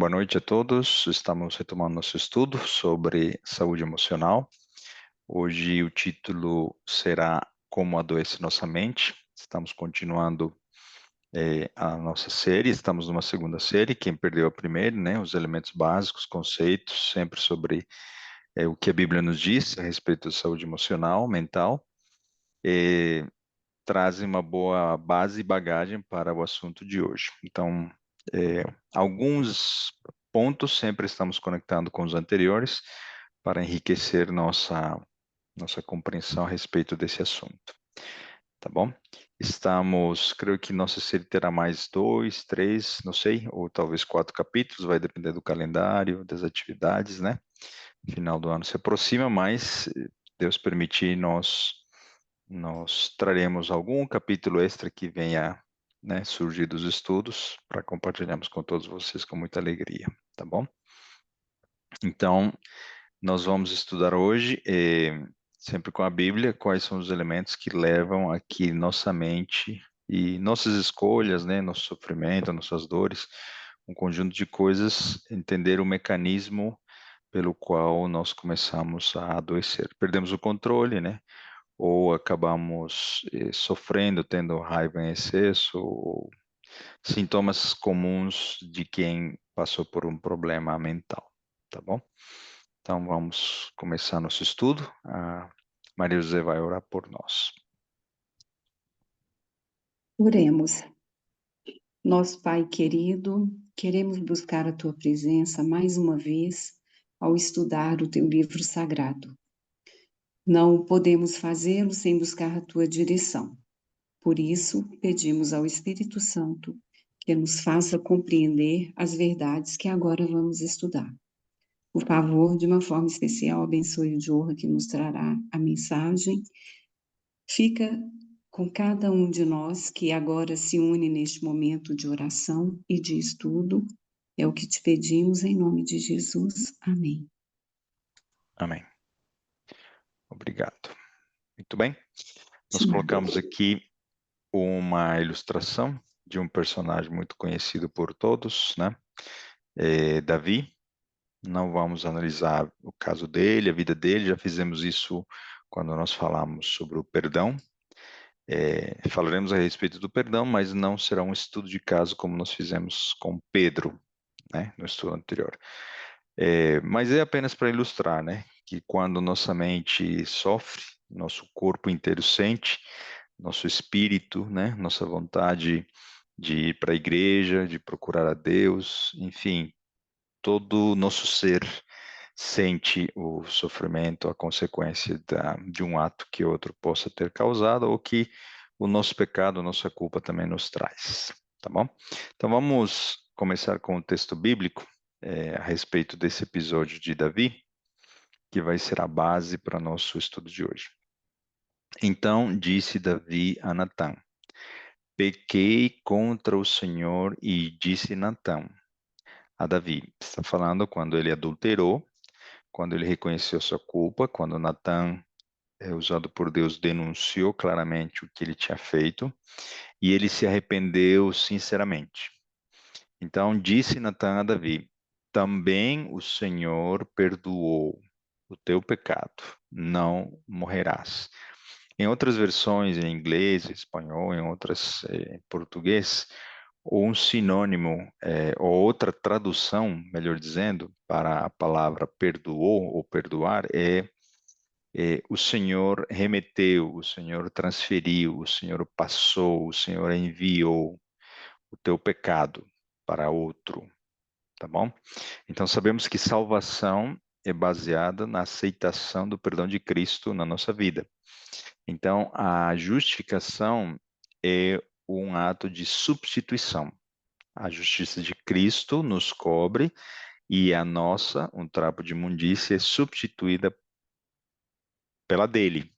Boa noite a todos. Estamos retomando nosso estudo sobre saúde emocional. Hoje o título será Como Adoece Nossa Mente. Estamos continuando a nossa série. Estamos numa segunda série. Quem perdeu a primeira, né? Os elementos básicos, conceitos, sempre sobre o que a Bíblia nos diz a respeito de saúde emocional, mental. Trazem uma boa base e bagagem para o assunto de hoje. Então, alguns pontos sempre estamos conectando com os anteriores para enriquecer nossa compreensão a respeito desse assunto, tá bom? Creio que nossa série terá mais dois, três, não sei, ou talvez quatro capítulos, vai depender do calendário, das atividades, né? Final do ano se aproxima, mas Deus permitir, nós traremos algum capítulo extra que venha, né, surgir dos estudos para compartilharmos com todos vocês com muita alegria, tá bom? Então, nós vamos estudar hoje, sempre com a Bíblia, quais são os elementos que levam aqui nossa mente e nossas escolhas, né, nosso sofrimento, nossas dores, um conjunto de coisas, entender o mecanismo pelo qual nós começamos a adoecer. Perdemos o controle, né? Ou acabamos sofrendo, tendo raiva em excesso, ou sintomas comuns de quem passou por um problema mental, tá bom? Então vamos começar nosso estudo. A Maria José vai orar por nós. Oremos. Nosso Pai querido, queremos buscar a Tua presença mais uma vez ao estudar o Teu livro sagrado. Não podemos fazê-lo sem buscar a Tua direção. Por isso, pedimos ao Espírito Santo que nos faça compreender as verdades que agora vamos estudar. Por favor, de uma forma especial, abençoe o Diogo que nos trará a mensagem. Fica com cada um de nós que agora se une neste momento de oração e de estudo. É o que te pedimos em nome de Jesus. Amém. Amém. Obrigado. Muito bem. Nós De nada. colocamos aqui uma ilustração de um personagem muito conhecido por todos, né? Davi. Não vamos analisar o caso dele, a vida dele, já fizemos isso quando nós falamos sobre o perdão. Falaremos a respeito do perdão, mas não será um estudo de caso como nós fizemos com Pedro, né, no estudo anterior. Mas é apenas para ilustrar, né, que quando nossa mente sofre, nosso corpo inteiro sente, nosso espírito, né, nossa vontade de ir para a igreja, de procurar a Deus, enfim, todo o nosso ser sente o sofrimento, a consequência de um ato que outro possa ter causado ou que o nosso pecado, a nossa culpa também nos traz, tá bom? Então vamos começar com o texto bíblico a respeito desse episódio de Davi, que vai ser a base para nosso estudo de hoje. Então disse Davi a Natã: Pequei contra o Senhor, e disse Natã a Davi. Está falando quando ele adulterou, quando ele reconheceu sua culpa, quando Natã, usado por Deus, denunciou claramente o que ele tinha feito e ele se arrependeu sinceramente. Então disse Natã a Davi: Também o Senhor perdoou o teu pecado, não morrerás. Em outras versões, em inglês, em espanhol, em outras, em português, um sinônimo, ou outra tradução, melhor dizendo, para a palavra perdoou ou perdoar o Senhor remeteu, o Senhor transferiu, o Senhor passou, o Senhor enviou o teu pecado para outro, tá bom? Então sabemos que salvação é baseada na aceitação do perdão de Cristo na nossa vida. Então a justificação é um ato de substituição. A justiça de Cristo nos cobre e a nossa, um trapo de imundícia, é substituída pela dele,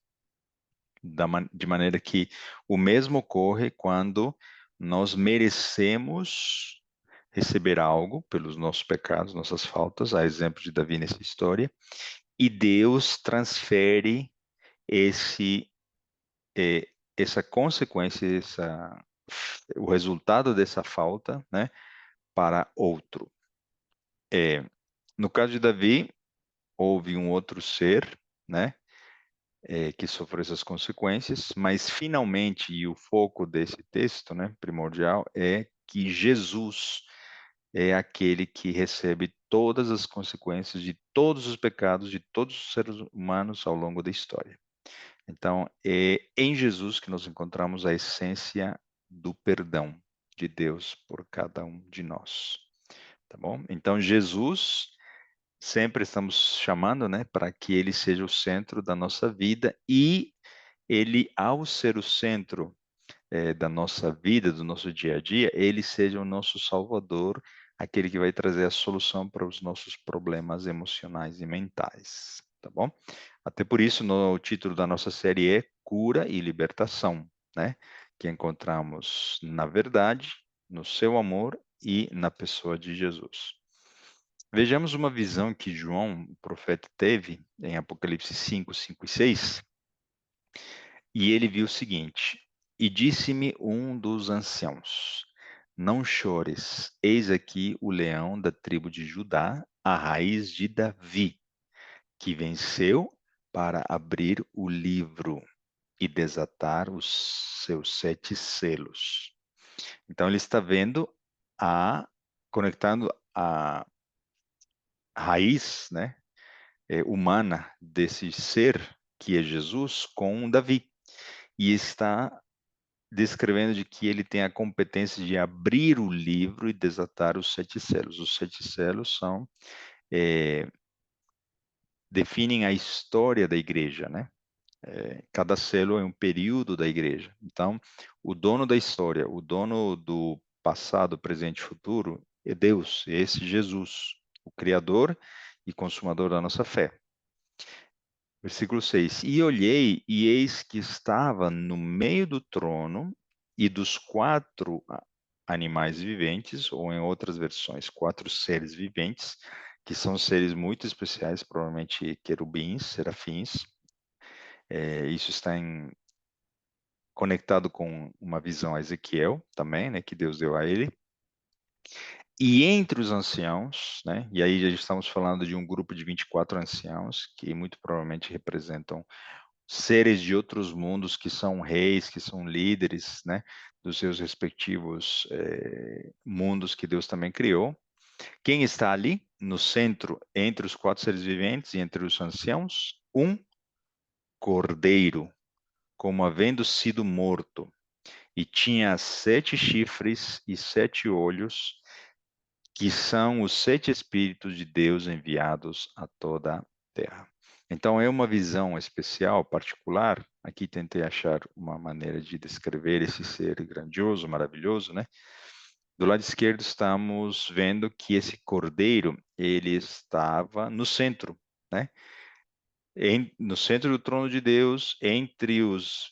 de maneira que o mesmo ocorre quando nós merecemos receber algo pelos nossos pecados, nossas faltas, a exemplo de Davi nessa história, e Deus transfere esse, essa consequência, o resultado dessa falta, né, para outro. No caso de Davi, houve um outro ser, né, que sofreu essas consequências, mas finalmente, e o foco desse texto, né, primordial, é que Jesus é aquele que recebe todas as consequências de todos os pecados de todos os seres humanos ao longo da história. Então, é em Jesus que nós encontramos a essência do perdão de Deus por cada um de nós, tá bom? Então, Jesus sempre estamos chamando, né, para que ele seja o centro da nossa vida e ele, ao ser o centro da nossa vida, do nosso dia a dia, ele seja o nosso salvador, aquele que vai trazer a solução para os nossos problemas emocionais e mentais, tá bom? Até por isso, o título da nossa série é Cura e Libertação, né? Que encontramos na verdade, no seu amor e na pessoa de Jesus. Vejamos uma visão que João, o profeta, teve em Apocalipse 5, 5 e 6, e ele viu o seguinte: E disse-me um dos anciãos: Não chores, eis aqui o leão da tribo de Judá, a raiz de Davi, que venceu para abrir o livro e desatar os seus 7 selos. Então ele está vendo conectando a raiz, né, humana desse ser que é Jesus com Davi. E está descrevendo de que ele tem a competência de abrir o livro e desatar os 7 selos. Os 7 selos definem a história da igreja, né? Cada selo é um período da igreja. Então, o dono da história, o dono do passado, presente e futuro é Deus, é esse Jesus, o Criador e consumador da nossa fé. Versículo 6: E olhei, e eis que estava no meio do trono e dos 4 animais viventes, ou em outras versões, 4 seres viventes, que são seres muito especiais, provavelmente querubins, serafins. Isso está conectado com uma visão a Ezequiel também, né, que Deus deu a ele. E entre os anciãos, né, e aí já estamos falando de um grupo de 24 anciãos, que muito provavelmente representam seres de outros mundos que são reis, que são líderes, né, dos seus respectivos mundos que Deus também criou. Quem está ali no centro, entre os 4 seres viventes e entre os anciãos? Um cordeiro, como havendo sido morto, e tinha 7 chifres e 7 olhos, que são os 7 Espíritos de Deus enviados a toda a terra. Então, é uma visão especial, particular. Aqui tentei achar uma maneira de descrever esse ser grandioso, maravilhoso, né? Do lado esquerdo, estamos vendo que esse cordeiro, ele estava no centro, né? No centro do trono de Deus, entre os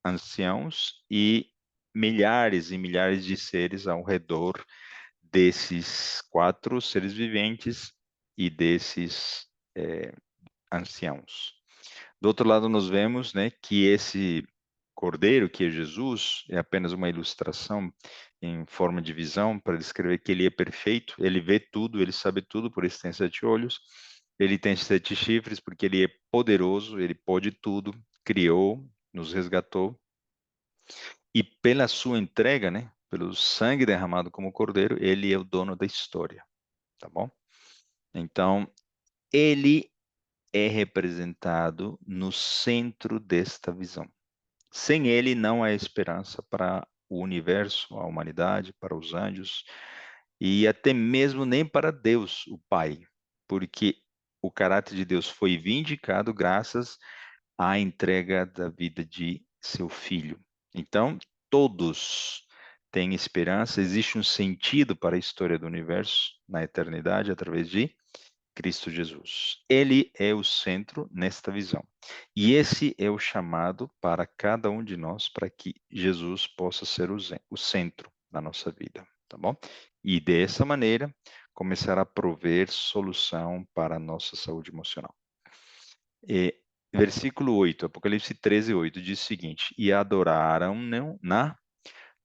anciãos e milhares e milhares de seres ao redor desses 4 seres viventes e desses anciãos. Do outro lado, nós vemos, né, que esse cordeiro, que é Jesus, é apenas uma ilustração em forma de visão para descrever que ele é perfeito, ele vê tudo, ele sabe tudo, por isso tem 7 olhos. Ele tem 7 chifres porque ele é poderoso, ele pode tudo, criou, nos resgatou. E pela sua entrega, né, pelo sangue derramado como cordeiro, ele é o dono da história, tá bom? Então, ele é representado no centro desta visão. Sem ele não há esperança para o universo, a humanidade, para os anjos e até mesmo nem para Deus, o Pai, porque o caráter de Deus foi vindicado graças à entrega da vida de seu filho. Então, todos têm esperança, existe um sentido para a história do universo na eternidade através de Cristo Jesus. Ele é o centro nesta visão. E esse é o chamado para cada um de nós, para que Jesus possa ser o centro da nossa vida, tá bom? E dessa maneira, começar a prover solução para a nossa saúde emocional. Versículo 8, Apocalipse 13, 8, diz o seguinte: E adoraram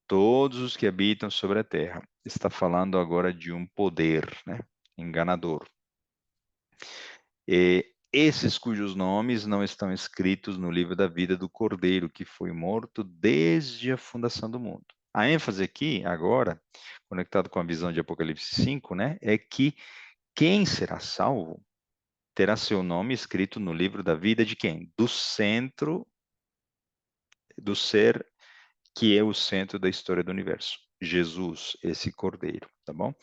todos os que habitam sobre a terra. Está falando agora de um poder, né? enganador. E esses cujos nomes não estão escritos no livro da vida do Cordeiro, que foi morto desde a fundação do mundo. A ênfase aqui, agora, conectado com a visão de Apocalipse 5, né, é que quem será salvo terá seu nome escrito no livro da vida de quem? Do centro, do ser que é o centro da história do universo. Jesus, esse Cordeiro, tá bom?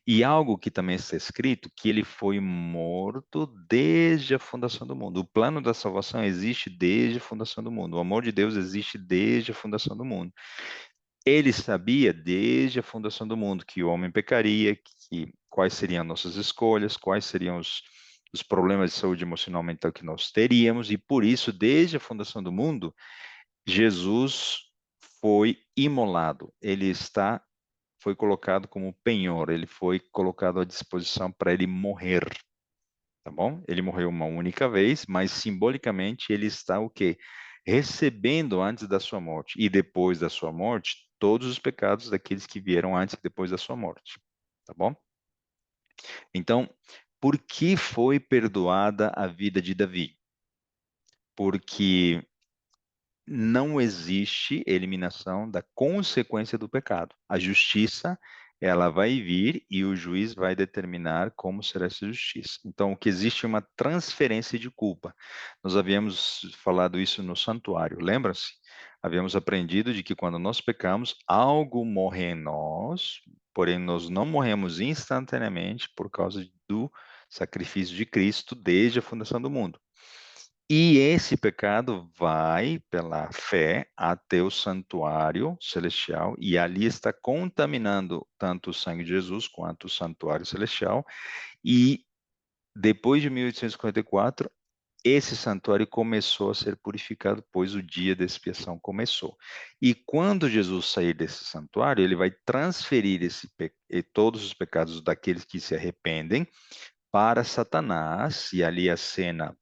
E algo que também está escrito, que ele foi morto desde a fundação do mundo. O plano da salvação existe desde a fundação do mundo. O amor de Deus existe desde a fundação do mundo. Ele sabia desde a fundação do mundo que o homem pecaria, que quais seriam nossas escolhas, quais seriam os problemas de saúde emocional mental que nós teríamos, e por isso, desde a fundação do mundo, Jesus foi imolado. Foi colocado como penhor, ele foi colocado à disposição para ele morrer, tá bom? Ele morreu uma única vez, mas simbolicamente ele está o quê? Recebendo antes da sua morte e depois da sua morte todos os pecados daqueles que vieram antes e depois da sua morte, tá bom? Então, por que foi perdoada a vida de Davi? Porque não existe eliminação da consequência do pecado. A justiça, ela vai vir e o juiz vai determinar como será essa justiça. Então, o que existe é uma transferência de culpa. Nós havíamos falado isso no santuário, lembra-se? Havíamos aprendido de que quando nós pecamos, algo morre em nós, porém nós não morremos instantaneamente por causa do sacrifício de Cristo desde a fundação do mundo. E esse pecado vai, pela fé, até o santuário celestial, e ali está contaminando tanto o sangue de Jesus quanto o santuário celestial. E depois de 1854, esse santuário começou a ser purificado, pois o dia da expiação começou. E quando Jesus sair desse santuário, ele vai transferir todos os pecados daqueles que se arrependem para Satanás, e ali a cena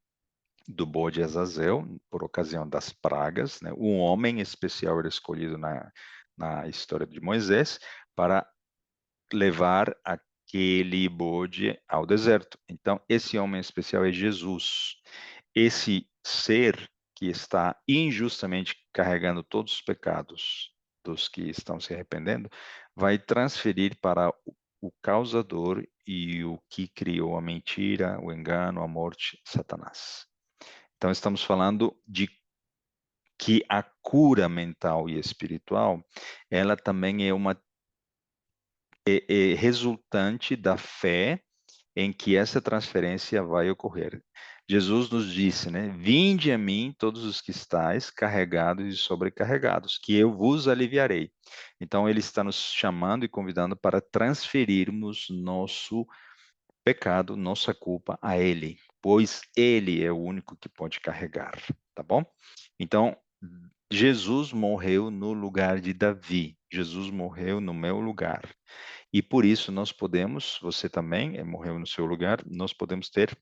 do bode Azazel, por ocasião das pragas, né? Um homem especial era escolhido na história de Moisés para levar aquele bode ao deserto. Então, esse homem especial é Jesus. Esse ser que está injustamente carregando todos os pecados dos que estão se arrependendo, vai transferir para o causador e o que criou a mentira, o engano, a morte, Satanás. Então, estamos falando de que a cura mental e espiritual, ela também é resultante da fé em que essa transferência vai ocorrer. Jesus nos disse, né? Vinde a mim todos os que estáis carregados e sobrecarregados, que eu vos aliviarei. Então, ele está nos chamando e convidando para transferirmos nosso pecado, nossa culpa a Ele, pois Ele é o único que pode carregar, tá bom? Então, Jesus morreu no lugar de Davi, Jesus morreu no meu lugar. E por isso nós podemos, você também morreu no seu lugar, nós podemos ter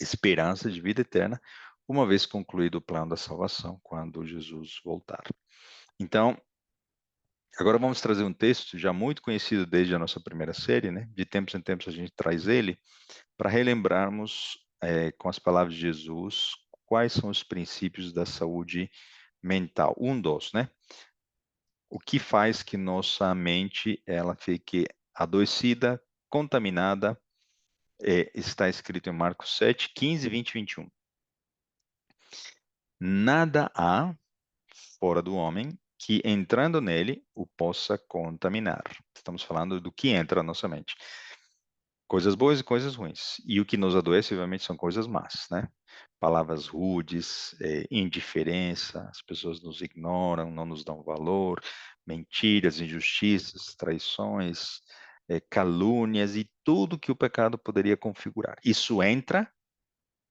esperança de vida eterna, uma vez concluído o plano da salvação, quando Jesus voltar. Então, agora vamos trazer um texto já muito conhecido desde a nossa primeira série, né? De tempos em tempos a gente traz ele, para relembrarmos, com as palavras de Jesus, quais são os princípios da saúde mental. Um dos, né? O que faz que nossa mente ela fique adoecida, contaminada, está escrito em Marcos 7, 15, 20 e 21. Nada há fora do homem que entrando nele o possa contaminar. Estamos falando do que entra na nossa mente. Coisas boas e coisas ruins. E o que nos adoece, obviamente, são coisas más, né? Palavras rudes, indiferença, as pessoas nos ignoram, não nos dão valor, mentiras, injustiças, traições, calúnias e tudo que o pecado poderia configurar. Isso entra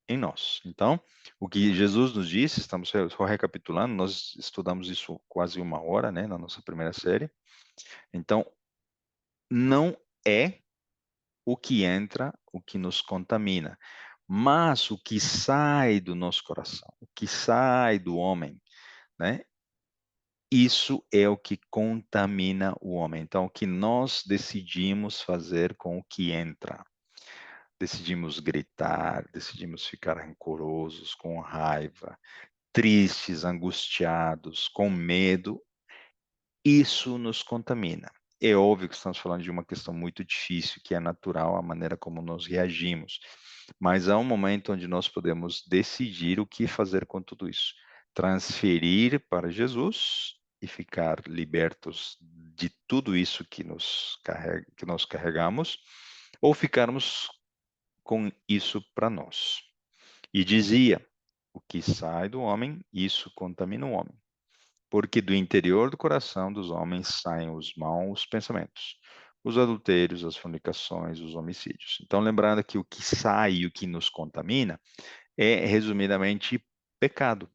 em nós. Então, o que Jesus nos disse, estamos só recapitulando, nós estudamos isso quase uma hora, né, na nossa primeira série. Então, não é o que entra, o que nos contamina, mas o que sai do nosso coração, o que sai do homem, né? Isso é o que contamina o homem. Então, o que nós decidimos fazer com o que entra. Decidimos gritar, decidimos ficar rancorosos, com raiva, tristes, angustiados, com medo. Isso nos contamina. É óbvio que estamos falando de uma questão muito difícil, que é natural a maneira como nós reagimos, mas há um momento onde nós podemos decidir o que fazer com tudo isso. Transferir para Jesus e ficar libertos de tudo isso que nós carregamos, ou ficarmos com isso para nós. E dizia: o que sai do homem, isso contamina o homem. Porque do interior do coração dos homens saem os maus pensamentos, os adultérios, as fornicações, os homicídios. Então, lembrando que o que sai e o que nos contamina é, resumidamente, pecado.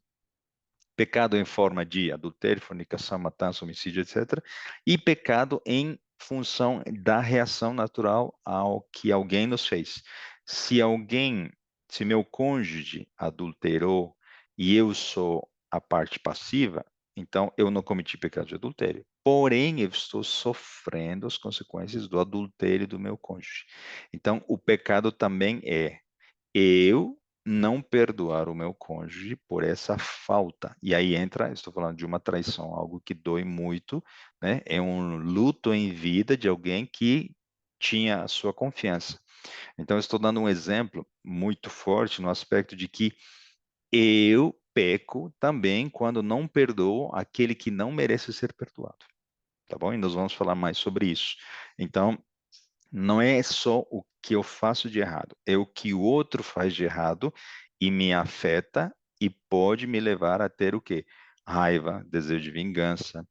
Pecado em forma de adultério, fornicação, matança, homicídio, etc. E pecado em função da reação natural ao que alguém nos fez. Se alguém, se meu cônjuge adulterou e eu sou a parte passiva, então eu não cometi pecado de adultério. Porém, eu estou sofrendo as consequências do adultério do meu cônjuge. Então, o pecado também é eu não perdoar o meu cônjuge por essa falta. E aí entra, estou falando de uma traição, algo que dói muito, né? É um luto em vida de alguém que tinha a sua confiança. Então, eu estou dando um exemplo muito forte no aspecto de que eu peco também quando não perdoo aquele que não merece ser perdoado. Tá bom? E nós vamos falar mais sobre isso. Então, não é só o que eu faço de errado, é o que o outro faz de errado e me afeta e pode me levar a ter o quê? Raiva, desejo de vingança,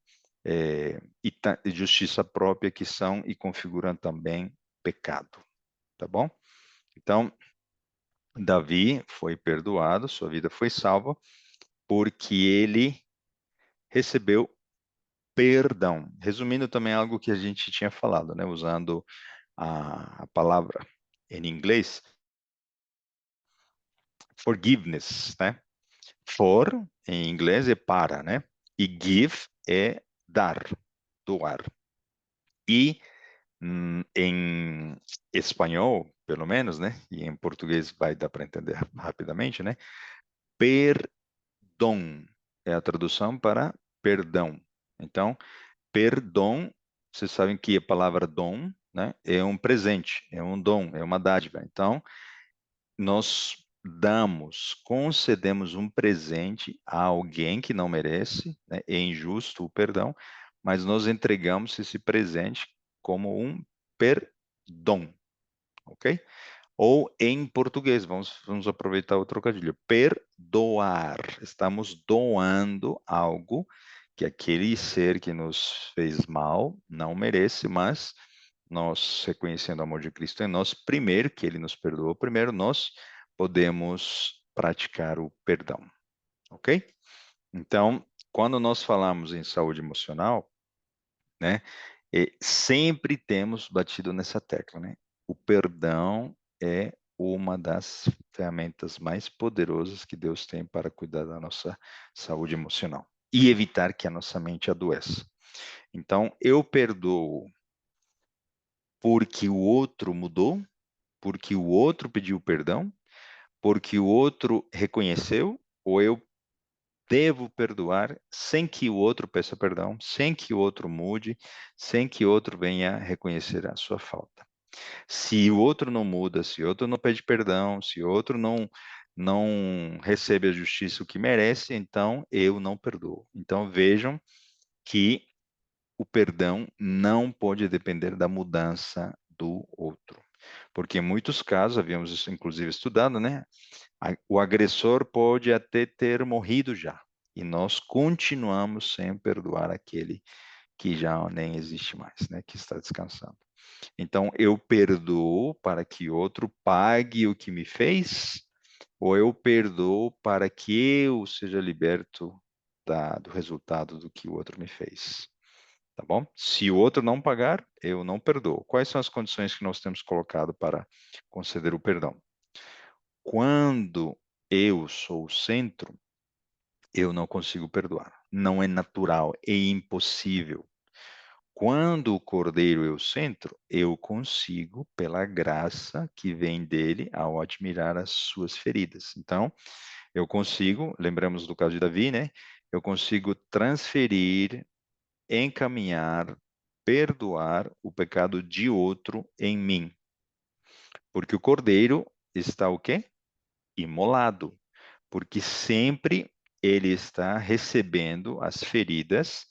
e justiça própria, que são e configuram também pecado, tá bom? Então, Davi foi perdoado, sua vida foi salva, porque ele recebeu perdão. Resumindo também algo que a gente tinha falado, né? Usando a palavra em inglês, forgiveness, né? For, em inglês, é para, né? E give é dar, doar. E em espanhol, pelo menos, né? E em português vai dar para entender rapidamente, né? Perdão é a tradução para perdão. Então, perdão, vocês sabem que a palavra dom, né? É um presente, é um dom, é uma dádiva. Então, nós concedemos um presente a alguém que não merece, né? É injusto o perdão, mas nós entregamos esse presente como um perdão, ok? Ou em português, vamos aproveitar o trocadilho, perdoar. Estamos doando algo que aquele ser que nos fez mal não merece, mas nós, reconhecendo o amor de Cristo em nós, primeiro que ele nos perdoou, primeiro nós podemos praticar o perdão, ok? Então, quando nós falamos em saúde emocional, né, sempre temos batido nessa tecla, né? O perdão é uma das ferramentas mais poderosas que Deus tem para cuidar da nossa saúde emocional e evitar que a nossa mente adoeça. Então, eu perdoo porque o outro mudou, porque o outro pediu perdão, porque o outro reconheceu, ou eu devo perdoar sem que o outro peça perdão, sem que o outro mude, sem que o outro venha reconhecer a sua falta. Se o outro não muda, se o outro não pede perdão, se o outro não recebe a justiça o que merece, então eu não perdoo. Então vejam que o perdão não pode depender da mudança do outro. Porque em muitos casos, havíamos isso inclusive estudado, né? O agressor pode até ter morrido já, e nós continuamos sem perdoar aquele que já nem existe mais, né? Que está descansando. Então, eu perdoo para que outro pague o que me fez, ou eu perdoo para que eu seja liberto do resultado do que o outro me fez. Tá bom? Se o outro não pagar, eu não perdoo. Quais são as condições que nós temos colocado para conceder o perdão? Quando eu sou o centro, eu não consigo perdoar. não é natural, é impossível. Quando o Cordeiro é o centro, eu consigo, pela graça que vem dele, ao admirar as suas feridas. Então, eu consigo, lembramos do caso de Davi, né? Eu consigo transferir, encaminhar, perdoar o pecado de outro em mim. Porque o Cordeiro está o quê? Imolado. Porque sempre ele está recebendo as feridas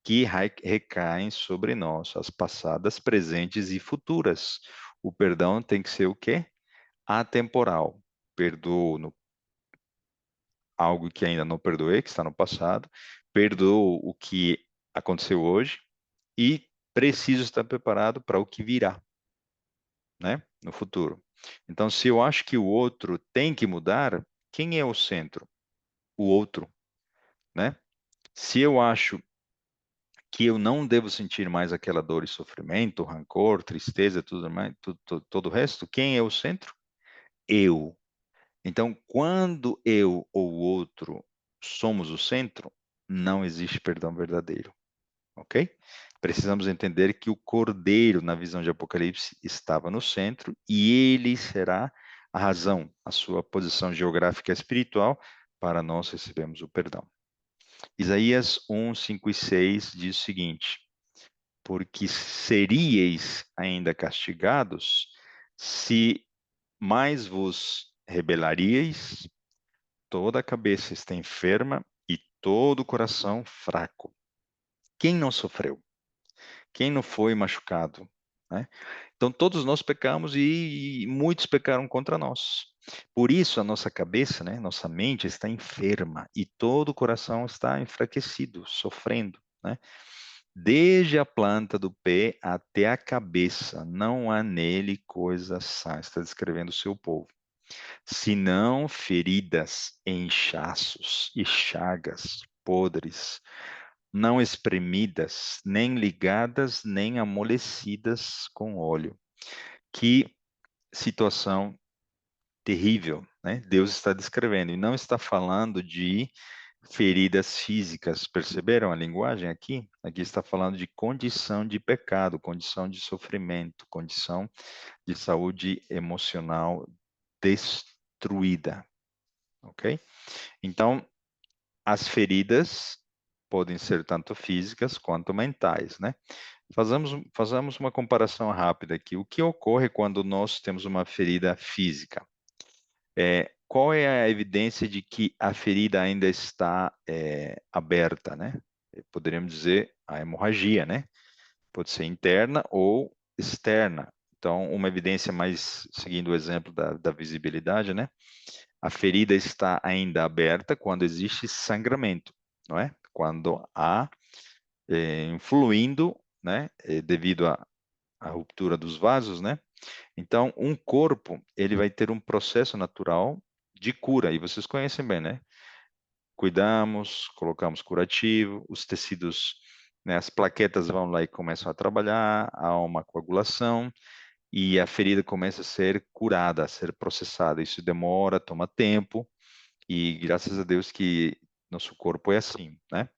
que recaem sobre nós, as passadas, presentes e futuras. O perdão tem que ser o quê? Atemporal. Perdoo algo que ainda não perdoei, que está no passado, perdoo o que aconteceu hoje e preciso estar preparado para o que virá, né? No futuro. Então, se eu acho que o outro tem que mudar, quem é o centro? O outro, né? Se eu acho que eu não devo sentir mais aquela dor e sofrimento, rancor, tristeza, tudo mais, todo o resto, quem é o centro? Eu. Então, quando eu ou o outro somos o centro, não existe perdão verdadeiro, ok? Precisamos entender que o Cordeiro, na visão de Apocalipse, estava no centro e ele será a razão, a sua posição geográfica espiritual para nós recebermos o perdão. Isaías 1, 5 e 6 diz o seguinte: porque seríeis ainda castigados se mais vos rebelaríeis, toda a cabeça está enferma e todo o coração fraco. Quem não sofreu? Quem não foi machucado? Né? Então, todos nós pecamos e muitos pecaram contra nós. Por isso, a nossa cabeça, né, nossa mente está enferma e todo o coração está enfraquecido, sofrendo. Né? Desde a planta do pé até a cabeça, não há nele coisa sã. Está descrevendo o seu povo. Senão feridas, inchaços e chagas podres, não espremidas, nem ligadas, nem amolecidas com óleo. Que situação terrível, né? Deus está descrevendo e não está falando de feridas físicas. Perceberam a linguagem aqui? Aqui está falando de condição de pecado, condição de sofrimento, condição de saúde emocional destruída, ok? Então, as feridas podem ser tanto físicas quanto mentais, né? Fazemos uma comparação rápida aqui. O que ocorre quando nós temos uma ferida física? Qual é a evidência de que a ferida ainda está aberta, né? Poderíamos dizer a hemorragia, né? Pode ser interna ou externa. Então, uma evidência mais, seguindo o exemplo da visibilidade, né? A ferida está ainda aberta quando existe sangramento, não é? Quando há fluindo, né? Devido à ruptura dos vasos, né? Então, um corpo, ele vai ter um processo natural de cura, e vocês conhecem bem, né? Cuidamos, colocamos curativo, os tecidos, né, as plaquetas vão lá e começam a trabalhar, há uma coagulação, e a ferida começa a ser curada, a ser processada. Isso demora, toma tempo, e graças a Deus que nosso corpo é assim, né?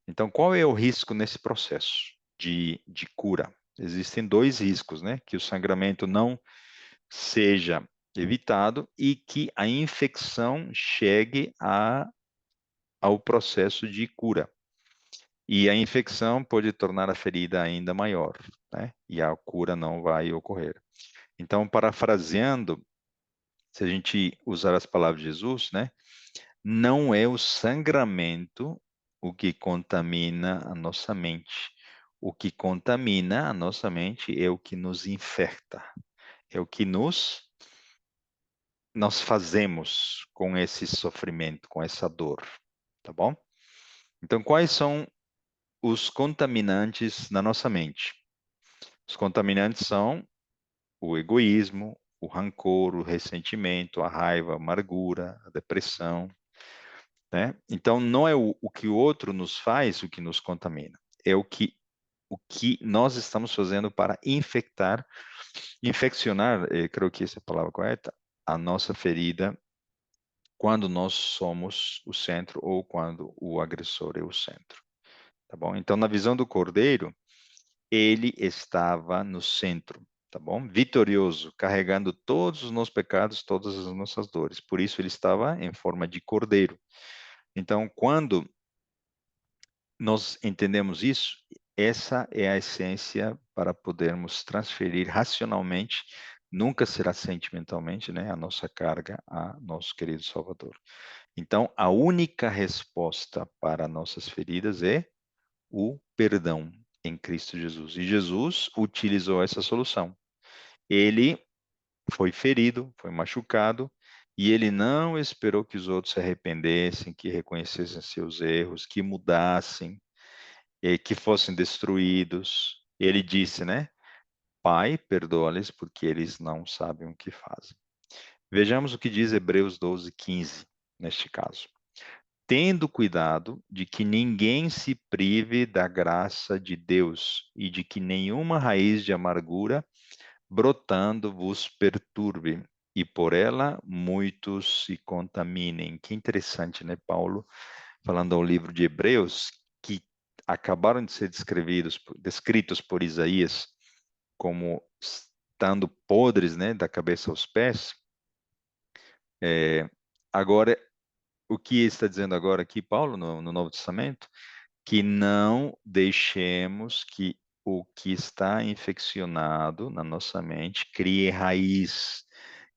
Então, qual é o risco nesse processo de cura? Existem dois riscos, né? Que o sangramento não seja evitado e que a infecção chegue ao processo de cura. E a infecção pode tornar a ferida ainda maior, né? E a cura não vai ocorrer. Então, parafraseando, se a gente usar as palavras de Jesus, né? Não é o sangramento o que contamina a nossa mente. O que contamina a nossa mente é o que nos infecta, é o que nós fazemos com esse sofrimento, com essa dor, tá bom? Então, quais são os contaminantes na nossa mente? Os contaminantes são o egoísmo, o rancor, o ressentimento, a raiva, a amargura, a depressão, né? Então, não é o que o outro nos faz o que nos contamina, é o que nós estamos fazendo para infeccionar, creio que essa é a palavra correta, a nossa ferida quando nós somos o centro ou quando o agressor é o centro, tá bom? Então, na visão do Cordeiro, ele estava no centro, tá bom? Vitorioso, carregando todos os nossos pecados, todas as nossas dores. Por isso ele estava em forma de cordeiro. Então, quando nós entendemos isso, essa é a essência para podermos transferir racionalmente, nunca será sentimentalmente, né, a nossa carga a nosso querido Salvador. Então, a única resposta para nossas feridas é o perdão em Cristo Jesus. E Jesus utilizou essa solução. Ele foi ferido, foi machucado, e ele não esperou que os outros se arrependessem, que reconhecessem seus erros, que mudassem, que fossem destruídos. Ele disse, né? Pai, perdoa-lhes porque eles não sabem o que fazem. Vejamos o que diz Hebreus 12:15 neste caso. Tendo cuidado de que ninguém se prive da graça de Deus e de que nenhuma raiz de amargura brotando vos perturbe e por ela muitos se contaminem. Que interessante, né, Paulo, falando ao livro de Hebreus, que acabaram de ser descritos por Isaías como estando podres, né, da cabeça aos pés. Agora, o que está dizendo agora aqui, Paulo, no Novo Testamento? Que não deixemos que o que está infeccionado na nossa mente crie raiz,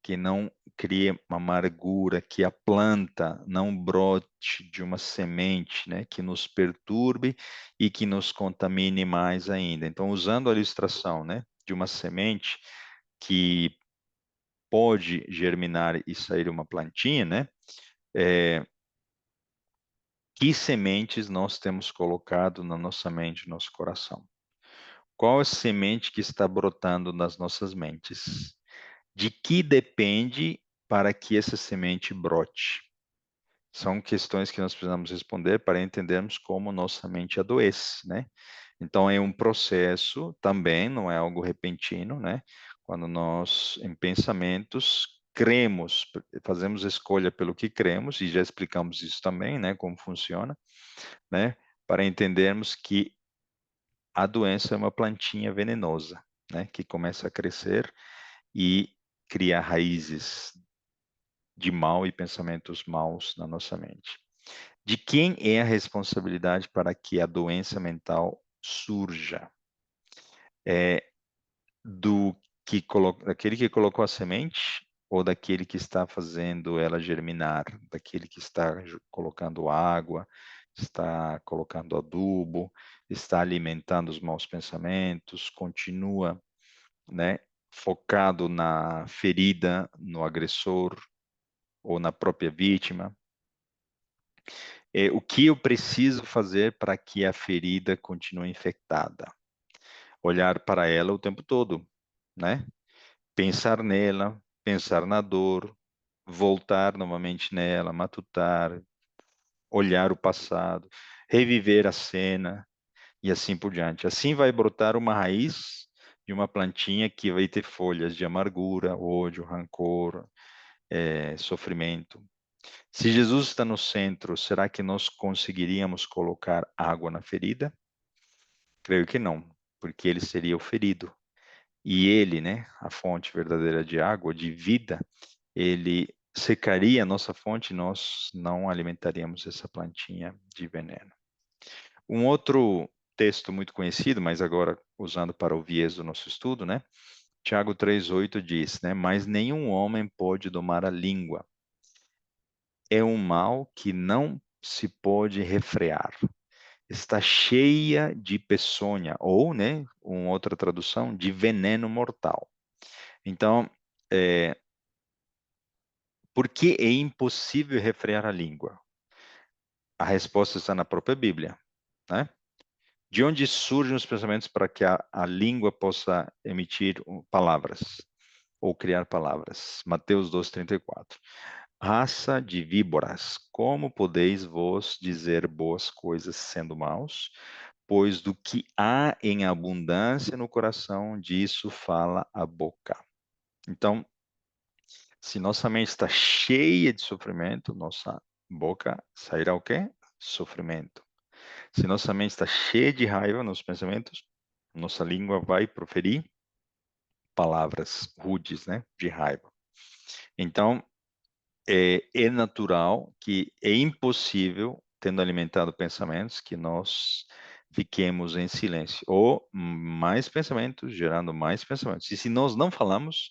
que não crie uma amargura, que a planta não brote de uma semente, né, que nos perturbe e que nos contamine mais ainda. Então, usando a ilustração, né, de uma semente que pode germinar e sair uma plantinha, né, é, que sementes nós temos colocado na nossa mente, no nosso coração? Qual a semente que está brotando nas nossas mentes? De que depende para que essa semente brote? São questões que nós precisamos responder para entendermos como nossa mente adoece, né? Então é um processo também, não é algo repentino, né? Quando nós, em pensamentos, cremos, fazemos escolha pelo que cremos, e já explicamos isso também, né? Como funciona, né? Para entendermos que a doença é uma plantinha venenosa, né? Que começa a crescer e cria raízes de mal e pensamentos maus na nossa mente. De quem é a responsabilidade para que a doença mental surja? É daquele que colocou a semente ou daquele que está fazendo ela germinar, daquele que está colocando água, está colocando adubo, está alimentando os maus pensamentos, continua, né, focado na ferida, no agressor ou na própria vítima. O que eu preciso fazer para que a ferida continue infectada? Olhar para ela o tempo todo, né? Pensar nela, pensar na dor, voltar novamente nela, matutar, olhar o passado, reviver a cena e assim por diante. Assim vai brotar uma raiz de uma plantinha que vai ter folhas de amargura, ódio, rancor, sofrimento. Se Jesus está no centro, será que nós conseguiríamos colocar água na ferida? Creio que não, porque ele seria o ferido. E ele, né, a fonte verdadeira de água, de vida, ele secaria a nossa fonte e nós não alimentaríamos essa plantinha de veneno. Um outro texto muito conhecido, mas agora usando para o viés do nosso estudo, né? Tiago 3:8 diz, né? Mas nenhum homem pode domar a língua. É um mal que não se pode refrear. Está cheia de peçonha, ou, né, uma outra tradução, de veneno mortal. Então, por que é impossível refrear a língua? A resposta está na própria Bíblia, né? De onde surgem os pensamentos para que a língua possa emitir palavras ou criar palavras? Mateus 2:34. Raça de víboras, como podeis vos dizer boas coisas sendo maus? Pois do que há em abundância no coração, disso fala a boca. Então, Se nossa mente está cheia de sofrimento, nossa boca sairá o quê? Sofrimento. Se nossa mente está cheia de raiva nos pensamentos, nossa língua vai proferir palavras rudes, né? De raiva. Então, é natural que é impossível, tendo alimentado pensamentos, que nós fiquemos em silêncio. Ou mais pensamentos, gerando mais pensamentos. E se nós não falamos,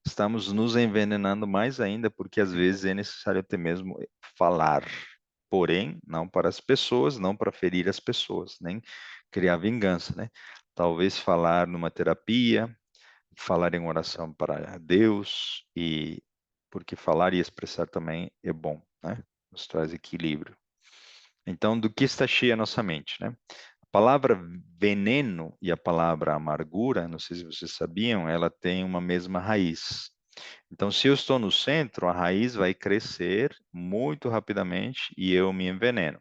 estamos nos envenenando mais ainda, porque às vezes é necessário até mesmo falar. Porém, não para as pessoas, não para ferir as pessoas, nem criar vingança, né? Talvez falar numa terapia, falar em oração para Deus, e porque falar e expressar também é bom, né? Nos traz equilíbrio. Então, do que está cheia a nossa mente, né? A palavra veneno e a palavra amargura, não sei se vocês sabiam, ela tem uma mesma raiz. Então, se eu estou no centro, a raiz vai crescer muito rapidamente e eu me enveneno.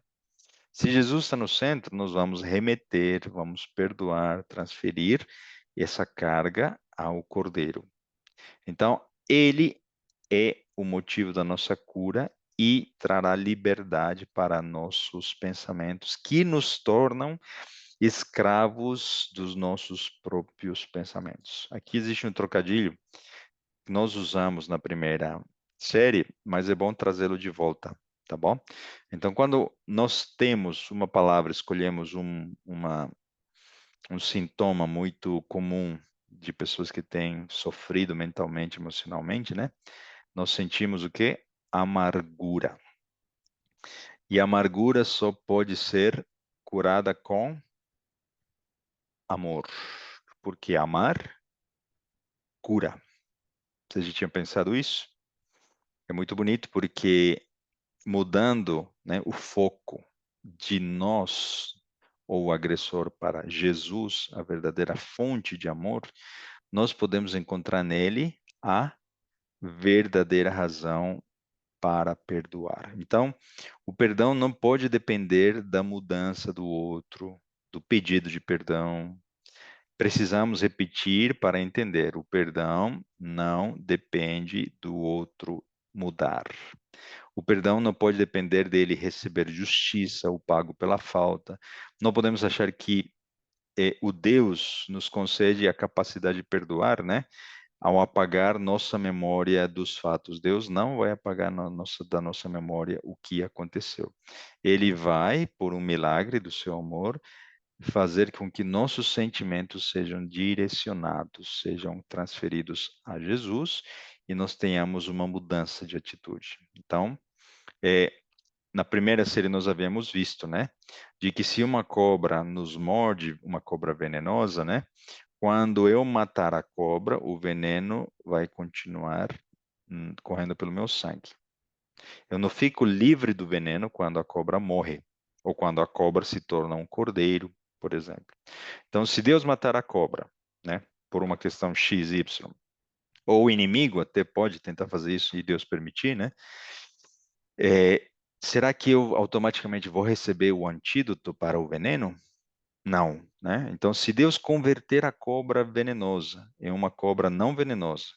Se Jesus está no centro, nós vamos remeter, vamos perdoar, transferir essa carga ao Cordeiro. Então, ele é o motivo da nossa cura e trará liberdade para nossos pensamentos, que nos tornam escravos dos nossos próprios pensamentos. Aqui existe um trocadilho que nós usamos na primeira série, mas é bom trazê-lo de volta, tá bom? Então, quando nós temos uma palavra, escolhemos um sintoma muito comum de pessoas que têm sofrido mentalmente, emocionalmente, né? Nós sentimos o quê? Amargura. E a amargura só pode ser curada com amor. Porque amar cura. Você já tinha pensado isso? É muito bonito porque mudando, né, o foco de nós ou o agressor para Jesus, a verdadeira fonte de amor, nós podemos encontrar nele a verdadeira razão para perdoar. Então, o perdão não pode depender da mudança do outro, do pedido de perdão. Precisamos repetir para entender: o perdão não depende do outro mudar. O perdão não pode depender dele receber justiça, o pago pela falta. Não podemos achar que o Deus nos concede a capacidade de perdoar, né? Ao apagar nossa memória dos fatos. Deus não vai apagar da nossa memória o que aconteceu. Ele vai, por um milagre do seu amor, fazer com que nossos sentimentos sejam direcionados, sejam transferidos a Jesus e nós tenhamos uma mudança de atitude. Então, é, na primeira série nós havíamos visto, né, de que se uma cobra nos morde, uma cobra venenosa, né, quando eu matar a cobra, o veneno vai continuar correndo pelo meu sangue. Eu não fico livre do veneno quando a cobra morre, ou quando a cobra se torna um cordeiro, por exemplo. Então, se Deus matar a cobra, né, por uma questão X, Y, ou o inimigo até pode tentar fazer isso e Deus permitir, né? Será que eu automaticamente vou receber o antídoto para o veneno? Não, né? Então, se Deus converter a cobra venenosa em uma cobra não venenosa,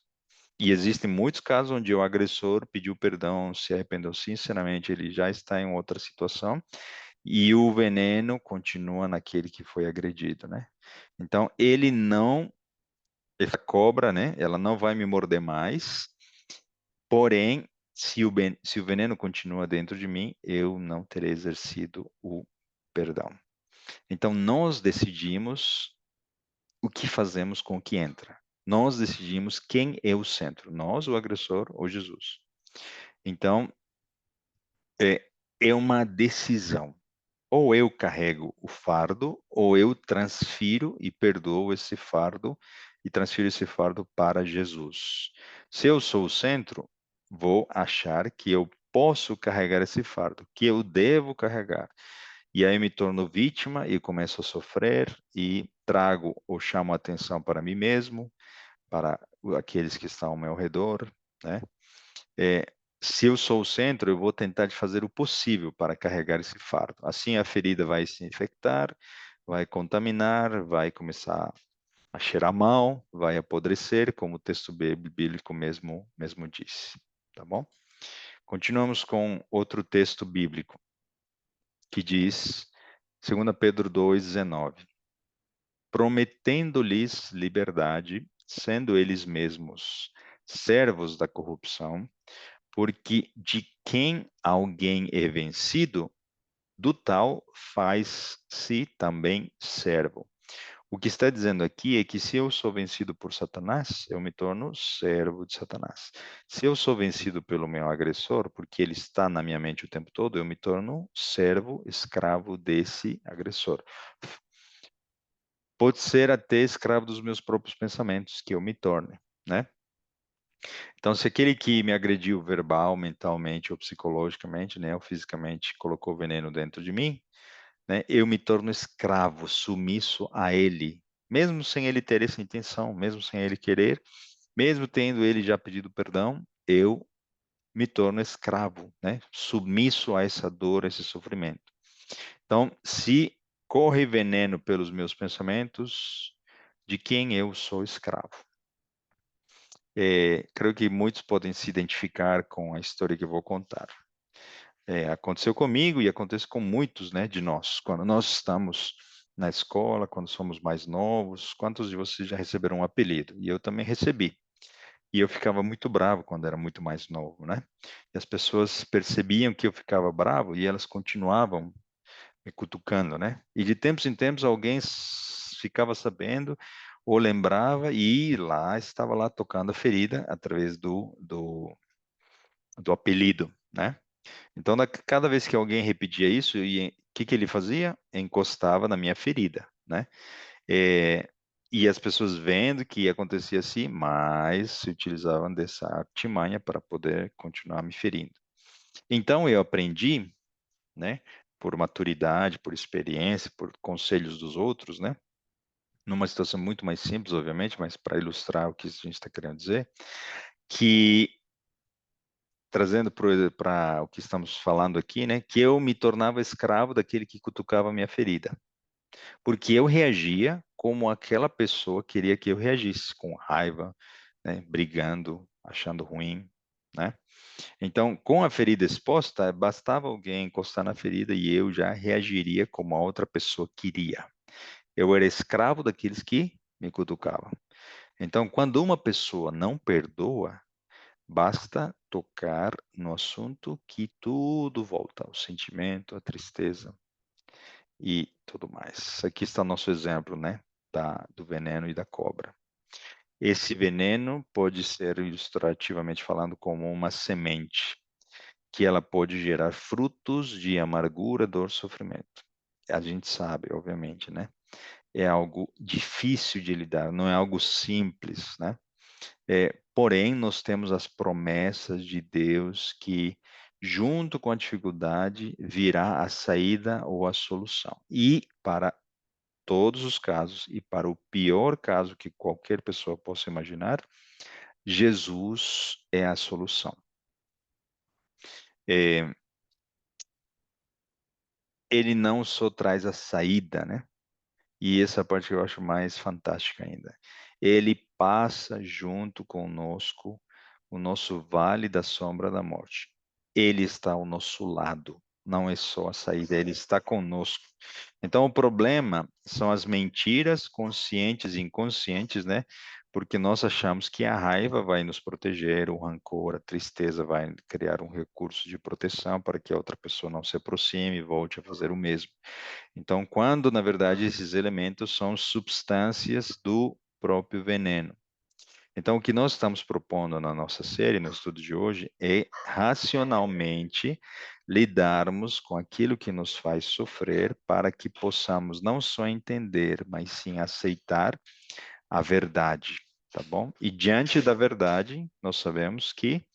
e existem muitos casos onde o agressor pediu perdão, se arrependeu sinceramente, ele já está em outra situação, e o veneno continua naquele que foi agredido, né? Então, essa cobra, né? Ela não vai me morder mais, porém, se o veneno continua dentro de mim, eu não terei exercido o perdão. Então, nós decidimos o que fazemos com o que entra. Nós decidimos quem é o centro, nós, o agressor ou Jesus. Então, é uma decisão. Ou eu carrego o fardo, ou eu transfiro e perdoo esse fardo e transfiro esse fardo para Jesus. Se eu sou o centro, vou achar que eu posso carregar esse fardo, que eu devo carregar. E aí me torno vítima e começo a sofrer e trago ou chamo a atenção para mim mesmo, para aqueles que estão ao meu redor, né? É, se eu sou o centro, eu vou tentar de fazer o possível para carregar esse fardo. Assim a ferida vai se infectar, vai contaminar, vai começar a cheirar mal, vai apodrecer, como o texto bíblico mesmo disse. tá bom? Continuamos com outro texto bíblico, que diz, 2 Pedro 2,19, prometendo-lhes liberdade, sendo eles mesmos servos da corrupção, porque de quem alguém é vencido, do tal faz-se também servo. O que está dizendo aqui é que se eu sou vencido por Satanás, eu me torno servo de Satanás. Se eu sou vencido pelo meu agressor, porque ele está na minha mente o tempo todo, eu me torno servo, escravo desse agressor. Pode ser até escravo dos meus próprios pensamentos, que eu me torne, né? Então, se aquele que me agrediu verbal, mentalmente ou psicologicamente, né, ou fisicamente, colocou veneno dentro de mim, né, eu me torno escravo, sumiço a ele, mesmo sem ele ter essa intenção, mesmo sem ele querer, mesmo tendo ele já pedido perdão, eu me torno escravo, né, submisso a essa dor, a esse sofrimento. Então, se corre veneno pelos meus pensamentos, de quem eu sou escravo? Creio que muitos podem se identificar com a história que eu vou contar. Aconteceu comigo e acontece com muitos, né, de nós. Quando nós estamos na escola, quando somos mais novos, quantos de vocês já receberam um apelido? E eu também recebi. E eu ficava muito bravo quando era muito mais novo, né? E as pessoas percebiam que eu ficava bravo e elas continuavam me cutucando, né? E de tempos em tempos alguém ficava sabendo ou lembrava e lá estava lá tocando a ferida através do apelido, né? Então, cada vez que alguém repetia isso, o que ele fazia? Encostava na minha ferida, né? É, e as pessoas vendo que acontecia assim, mas se utilizavam dessa artimanha para poder continuar me ferindo. Então, eu aprendi, né? Por maturidade, por experiência, por conselhos dos outros, né? Numa situação muito mais simples, obviamente, mas para ilustrar o que a gente está querendo dizer, que trazendo para o que estamos falando aqui, né, que eu me tornava escravo daquele que cutucava a minha ferida, porque eu reagia como aquela pessoa queria que eu reagisse, com raiva, né, brigando, achando ruim, né? Então, com a ferida exposta, bastava alguém encostar na ferida e eu já reagiria como a outra pessoa queria. Eu era escravo daqueles que me cutucavam. Então, quando uma pessoa não perdoa, basta tocar no assunto que tudo volta, o sentimento, a tristeza e tudo mais. Aqui está o nosso exemplo, né, do veneno e da cobra. Esse veneno pode ser, ilustrativamente falando, como uma semente, que ela pode gerar frutos de amargura, dor, sofrimento. A gente sabe, obviamente, né? É algo difícil de lidar, não é algo simples, né? Porém, nós temos as promessas de Deus que, junto com a dificuldade, virá a saída ou a solução. E para todos os casos, e para o pior caso que qualquer pessoa possa imaginar, Jesus é a solução. É, ele não só traz a saída, né? E essa parte que eu acho mais fantástica ainda. Ele passa junto conosco o nosso vale da sombra da morte. Ele está ao nosso lado, não é só a saída, ele está conosco. Então, o problema são as mentiras conscientes e inconscientes, né? Porque nós achamos que a raiva vai nos proteger, o rancor, a tristeza vai criar um recurso de proteção para que a outra pessoa não se aproxime e volte a fazer o mesmo. Então, quando na verdade esses elementos são substâncias do próprio veneno. Então, o que nós estamos propondo na nossa série, no estudo de hoje, é racionalmente lidarmos com aquilo que nos faz sofrer para que possamos não só entender, mas sim aceitar a verdade, tá bom? E diante da verdade, nós sabemos que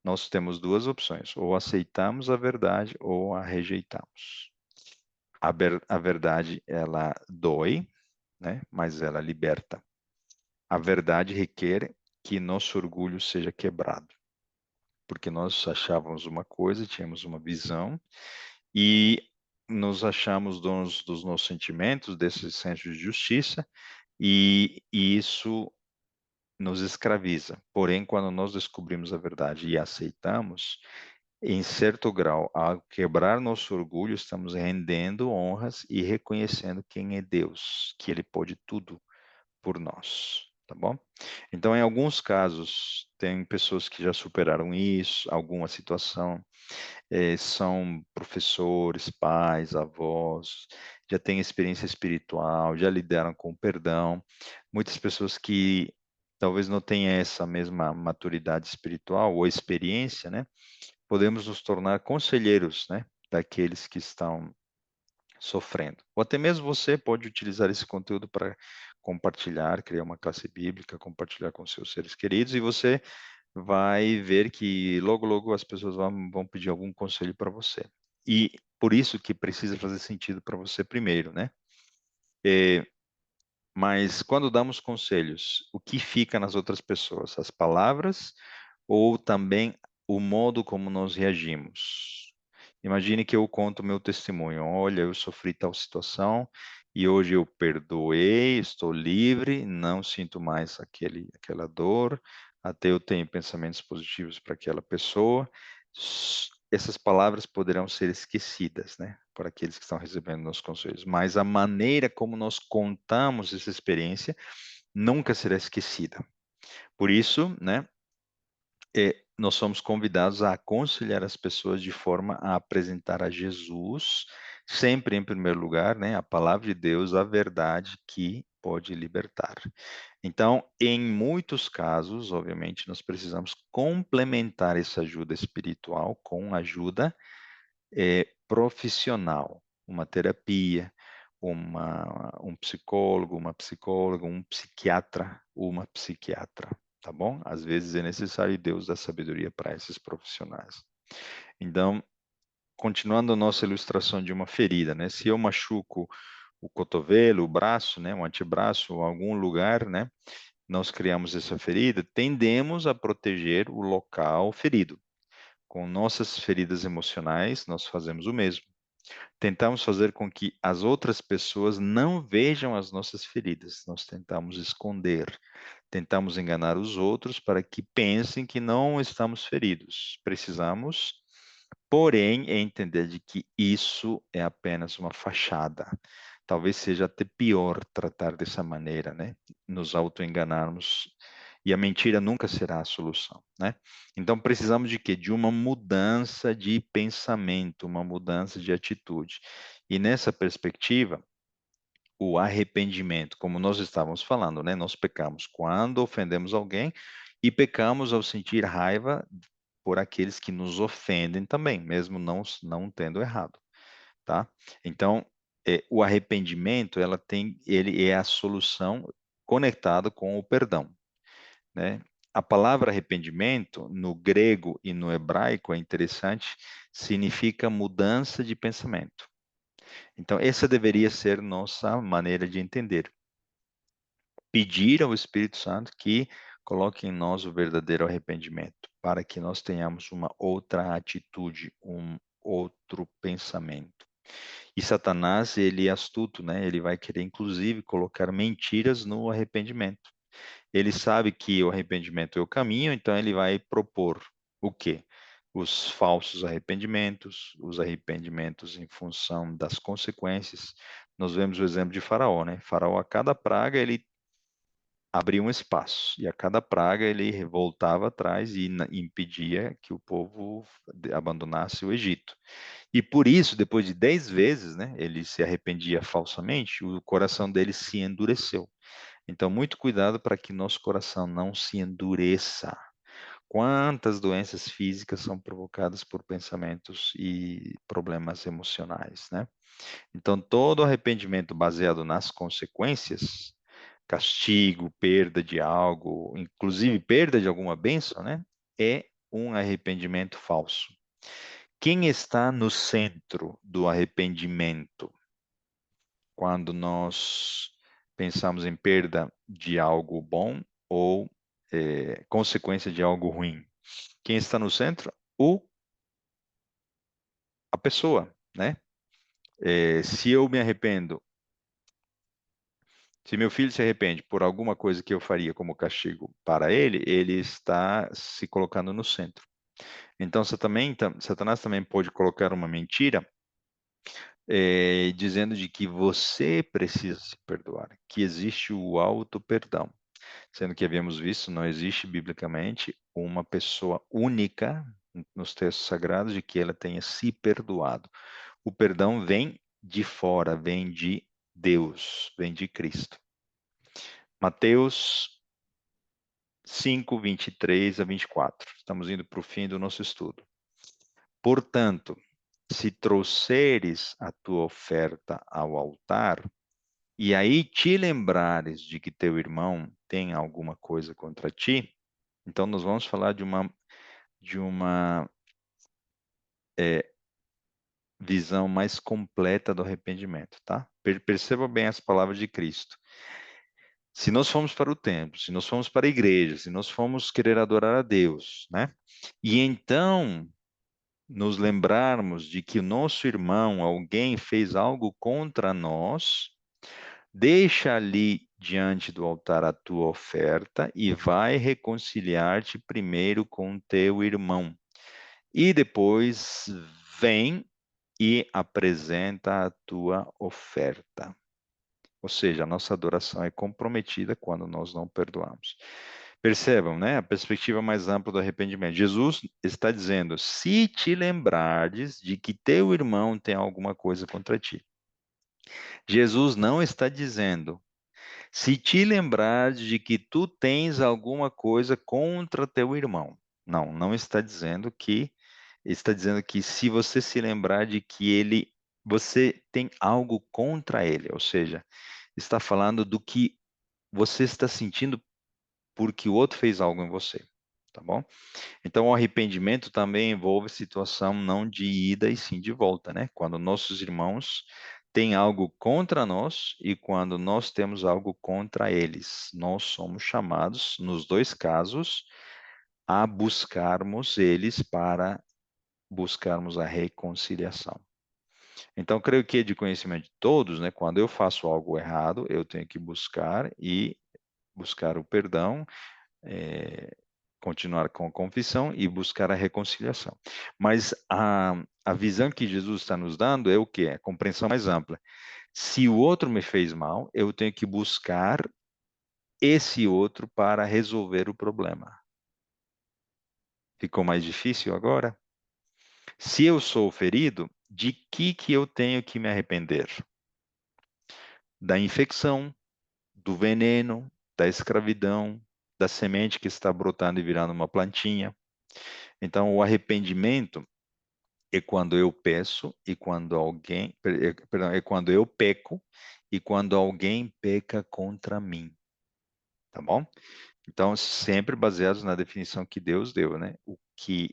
nós temos duas opções: ou aceitamos a verdade ou a rejeitamos. A verdade, ela dói, né? Mas ela liberta. A verdade requer que nosso orgulho seja quebrado, porque nós achávamos uma coisa, tínhamos uma visão e nos achamos donos dos nossos sentimentos, desse senso de justiça, e isso nos escraviza. Porém, quando nós descobrimos a verdade e aceitamos, em certo grau, ao quebrar nosso orgulho, estamos rendendo honras e reconhecendo quem é Deus, que Ele pode tudo por nós, tá bom? Então, em alguns casos, tem pessoas que já superaram isso, alguma situação, são professores, pais, avós, já têm experiência espiritual, já lidaram com perdão. Muitas pessoas que talvez não tenham essa mesma maturidade espiritual ou experiência, né? Podemos nos tornar conselheiros, né? Daqueles que estão sofrendo. Ou até mesmo você pode utilizar esse conteúdo para compartilhar, criar uma classe bíblica, compartilhar com seus seres queridos, e você vai ver que logo, logo as pessoas vão pedir algum conselho para você. E por isso que precisa fazer sentido para você primeiro, né? É, mas quando damos conselhos, o que fica nas outras pessoas? As palavras ou também o modo como nós reagimos? Imagine que eu conto meu testemunho. Olha, eu sofri tal situação e hoje eu perdoei, estou livre, não sinto mais aquela dor, até eu tenho pensamentos positivos para aquela pessoa. Essas palavras poderão ser esquecidas, né, por aqueles que estão recebendo nossos conselhos, mas a maneira como nós contamos essa experiência nunca será esquecida. Por isso, né, nós somos convidados a aconselhar as pessoas de forma a apresentar a Jesus, sempre em primeiro lugar, né, a palavra de Deus, a verdade que pode libertar. Então, em muitos casos, obviamente, nós precisamos complementar essa ajuda espiritual com ajuda profissional, uma terapia, um psicólogo, uma psicóloga, um psiquiatra, uma psiquiatra, tá bom? Às vezes é necessário e Deus dá sabedoria para esses profissionais. Então, continuando a nossa ilustração de uma ferida, né? Se eu machuco o cotovelo, o braço, né, o antebraço, algum lugar, né, nós criamos essa ferida, tendemos a proteger o local ferido. Com nossas feridas emocionais, nós fazemos o mesmo. Tentamos fazer com que as outras pessoas não vejam as nossas feridas. Nós tentamos esconder, tentamos enganar os outros para que pensem que não estamos feridos. Precisamos, porém, entender de que isso é apenas uma fachada. Talvez seja até pior tratar dessa maneira, né? Nos auto-enganarmos. E a mentira nunca será a solução, né? Então precisamos de quê? De uma mudança de pensamento, uma mudança de atitude. E nessa perspectiva, o arrependimento, como nós estávamos falando, né? Nós pecamos quando ofendemos alguém e pecamos ao sentir raiva por aqueles que nos ofendem também, mesmo não tendo errado, tá? Então, o arrependimento, ele é a solução conectada com o perdão, né? A palavra arrependimento, no grego e no hebraico, é interessante, significa mudança de pensamento. Então, essa deveria ser nossa maneira de entender. Pedir ao Espírito Santo que coloque em nós o verdadeiro arrependimento, para que nós tenhamos uma outra atitude, um outro pensamento. E Satanás, ele é astuto, né? Ele vai querer, inclusive, colocar mentiras no arrependimento. Ele sabe que o arrependimento é o caminho, então ele vai propor o quê? Os falsos arrependimentos, os arrependimentos em função das consequências. Nós vemos o exemplo de Faraó, né? Faraó, a cada praga, ele abria um espaço, e a cada praga ele voltava atrás e impedia que o povo abandonasse o Egito. E por isso, depois de 10 vezes, né, ele se arrependia falsamente, o coração dele se endureceu. Então, muito cuidado para que nosso coração não se endureça. Quantas doenças físicas são provocadas por pensamentos e problemas emocionais, né? Então, todo arrependimento baseado nas consequências, castigo, perda de algo, inclusive perda de alguma bênção, né? É um arrependimento falso. Quem está no centro do arrependimento? Quando nós pensamos em perda de algo bom ou consequência de algo ruim. Quem está no centro? A pessoa, né? Se eu me arrependo Se meu filho se arrepende por alguma coisa que eu faria como castigo para ele, ele está se colocando no centro. Então, Satanás também pode colocar uma mentira, dizendo de que você precisa se perdoar, que existe o auto-perdão. Sendo que havíamos visto, não existe biblicamente uma pessoa única nos textos sagrados de que ela tenha se perdoado. O perdão vem de fora, vem de Deus, vem de Cristo. Mateus 5, 23 a 24. Estamos indo para o fim do nosso estudo. Portanto, se trouxeres a tua oferta ao altar, e aí te lembrares de que teu irmão tem alguma coisa contra ti, então nós vamos falar de uma visão mais completa do arrependimento, tá? Perceba bem as palavras de Cristo. Se nós formos para o templo, se nós formos para a igreja, se nós formos querer adorar a Deus, né? E então nos lembrarmos de que o nosso irmão, alguém fez algo contra nós, deixa ali diante do altar a tua oferta e vai reconciliar-te primeiro com teu irmão. E depois vem e apresenta a tua oferta. Ou seja, a nossa adoração é comprometida quando nós não perdoamos. Percebam, né? A perspectiva mais ampla do arrependimento. Jesus está dizendo: se te lembrares de que teu irmão tem alguma coisa contra ti. Jesus não está dizendo: se te lembrares de que tu tens alguma coisa contra teu irmão. Não, não está dizendo que. Está dizendo que se você se lembrar de que você tem algo contra ele, ou seja, está falando do que você está sentindo porque o outro fez algo em você, tá bom? Então, o arrependimento também envolve situação não de ida e sim de volta, né? Quando nossos irmãos têm algo contra nós e quando nós temos algo contra eles, nós somos chamados, nos dois casos, a buscarmos eles para buscarmos a reconciliação. Então, creio que é de conhecimento de todos, né? Quando eu faço algo errado, eu tenho que buscar o perdão, é, continuar com a confissão e buscar a reconciliação. Mas a visão que Jesus está nos dando é o quê? A compreensão mais ampla. Se o outro me fez mal, eu tenho que buscar esse outro para resolver o problema. Ficou mais difícil agora? Se eu sou ferido, de que eu tenho que me arrepender? Da infecção, do veneno, da escravidão, da semente que está brotando e virando uma plantinha. Então, o arrependimento é quando eu peço e quando alguém, perdão, é quando eu peco e quando alguém peca contra mim, tá bom? Então, sempre baseados na definição que Deus deu, né? O que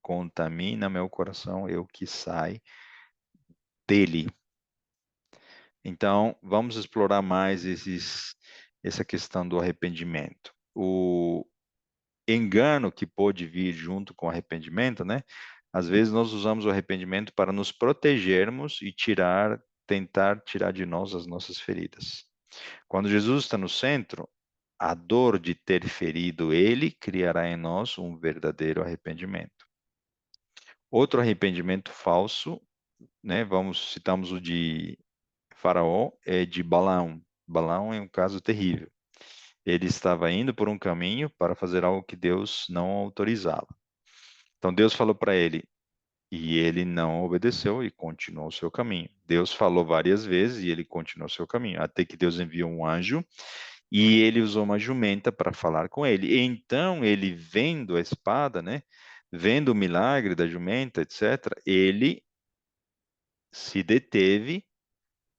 contamina meu coração é o que sai dele. Então, vamos explorar mais essa questão do arrependimento. O engano que pode vir junto com o arrependimento, né? Às vezes nós usamos o arrependimento para nos protegermos e tentar tirar de nós as nossas feridas. Quando Jesus está no centro, a dor de ter ferido ele criará em nós um verdadeiro arrependimento. Outro arrependimento falso, né? Citamos o de Faraó, é de Balaão. Balaão é um caso terrível. Ele estava indo por um caminho para fazer algo que Deus não autorizava. Então Deus falou para ele, e ele não obedeceu e continuou o seu caminho. Deus falou várias vezes e ele continuou o seu caminho, até que Deus enviou um anjo e ele usou uma jumenta para falar com ele. Então ele, vendo a espada, né, vendo o milagre da jumenta, etc., ele se deteve.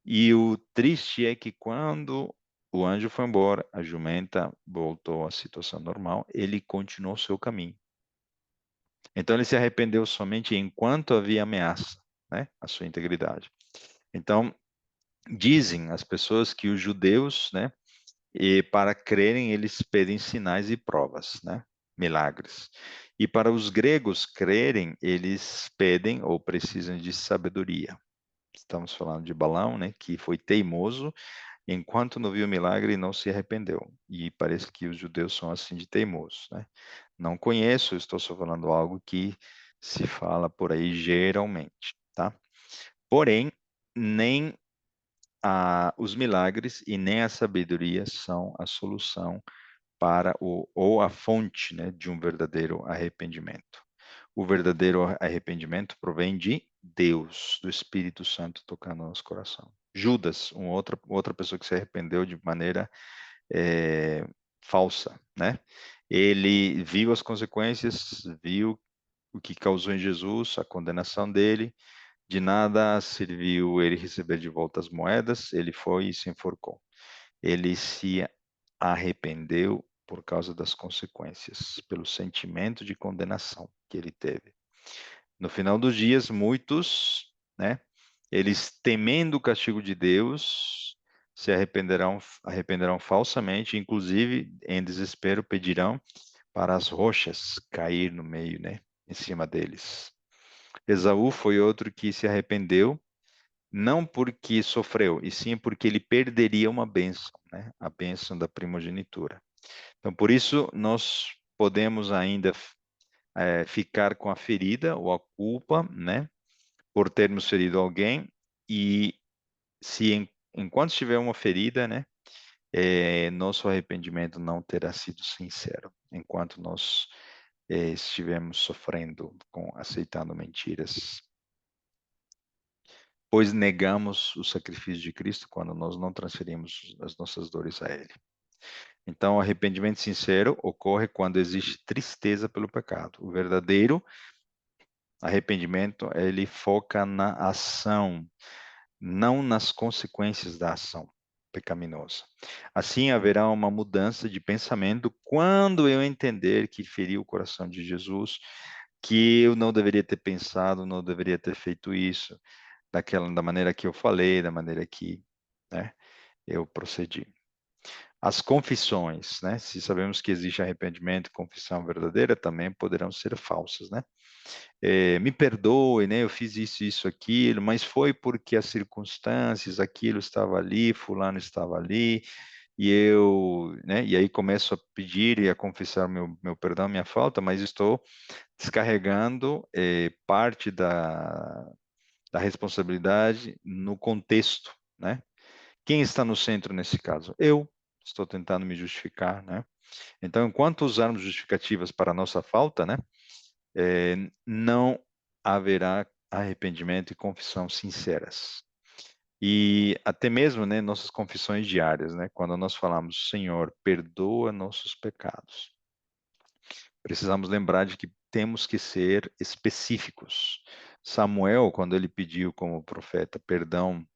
E o triste é que quando o anjo foi embora, a jumenta voltou à situação normal, ele continuou o seu caminho. Então ele se arrependeu somente enquanto havia ameaça, né, à sua integridade. Então, dizem as pessoas que os judeus, né, e para crerem, eles pedem sinais e provas, né, milagres. E para os gregos crerem, eles pedem ou precisam de sabedoria. Estamos falando de Balaão, né, que foi teimoso enquanto não viu o milagre, não se arrependeu. E parece que os judeus são assim de teimosos, né? Não conheço, estou só falando algo que se fala por aí geralmente, tá? Porém, nem os milagres e nem a sabedoria são a solução para ou a fonte, né, de um verdadeiro arrependimento. O verdadeiro arrependimento provém de Deus, do Espírito Santo tocando no nosso coração. Judas, outra pessoa que se arrependeu de maneira é, falsa, né? Ele viu as consequências, viu o que causou em Jesus, a condenação dele, de nada serviu ele receber de volta as moedas, ele foi e se enforcou. Ele se arrependeu por causa das consequências, pelo sentimento de condenação que ele teve. No final dos dias, muitos, né, eles temendo o castigo de Deus, se arrependerão falsamente, inclusive em desespero pedirão para as rochas cair no meio, né, em cima deles. Esaú foi outro que se arrependeu, não porque sofreu, e sim porque ele perderia uma bênção, né, a bênção da primogenitura. Então, por isso, nós podemos ainda ficar com a ferida ou a culpa, né, por termos ferido alguém, e se enquanto tiver uma ferida, né, nosso arrependimento não terá sido sincero, enquanto nós estivermos sofrendo aceitando mentiras, pois negamos o sacrifício de Cristo quando nós não transferimos as nossas dores a Ele. Então, o arrependimento sincero ocorre quando existe tristeza pelo pecado. O verdadeiro arrependimento, ele foca na ação, não nas consequências da ação pecaminosa. Assim, haverá uma mudança de pensamento quando eu entender que feri o coração de Jesus, que eu não deveria ter pensado, não deveria ter feito isso, da maneira que eu falei, da maneira que, né, eu procedi. As confissões, né? Se sabemos que existe arrependimento e confissão verdadeira, também poderão ser falsas, né? Me perdoe, né? Eu fiz isso, isso, aquilo, mas foi porque as circunstâncias, aquilo estava ali, fulano estava ali, e eu, né? E aí começo a pedir e a confessar meu perdão, minha falta, mas estou descarregando parte da responsabilidade no contexto, né? Quem está no centro nesse caso? Eu. Estou tentando me justificar, né? Então, enquanto usarmos justificativas para a nossa falta, né? Não haverá arrependimento e confissão sinceras. E até mesmo, né, nossas confissões diárias, né, quando nós falamos, Senhor, perdoa nossos pecados, precisamos lembrar de que temos que ser específicos. Samuel, quando ele pediu como profeta perdão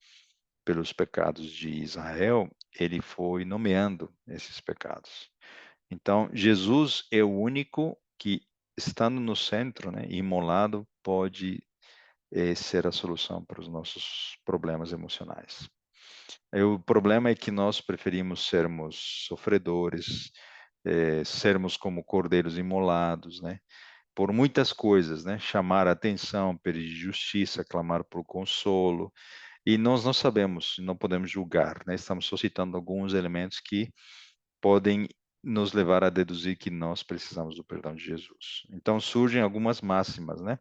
pelos pecados de Israel, ele foi nomeando esses pecados. Então, Jesus é o único que, estando no centro, né, imolado, pode ser a solução para os nossos problemas emocionais. O problema é que nós preferimos sermos sofredores, sermos como cordeiros imolados, né? Por muitas coisas, né? Chamar a atenção, pedir justiça, clamar por consolo. E nós não sabemos, não podemos julgar, né? Estamos só citando alguns elementos que podem nos levar a deduzir que nós precisamos do perdão de Jesus. Então surgem algumas máximas, né?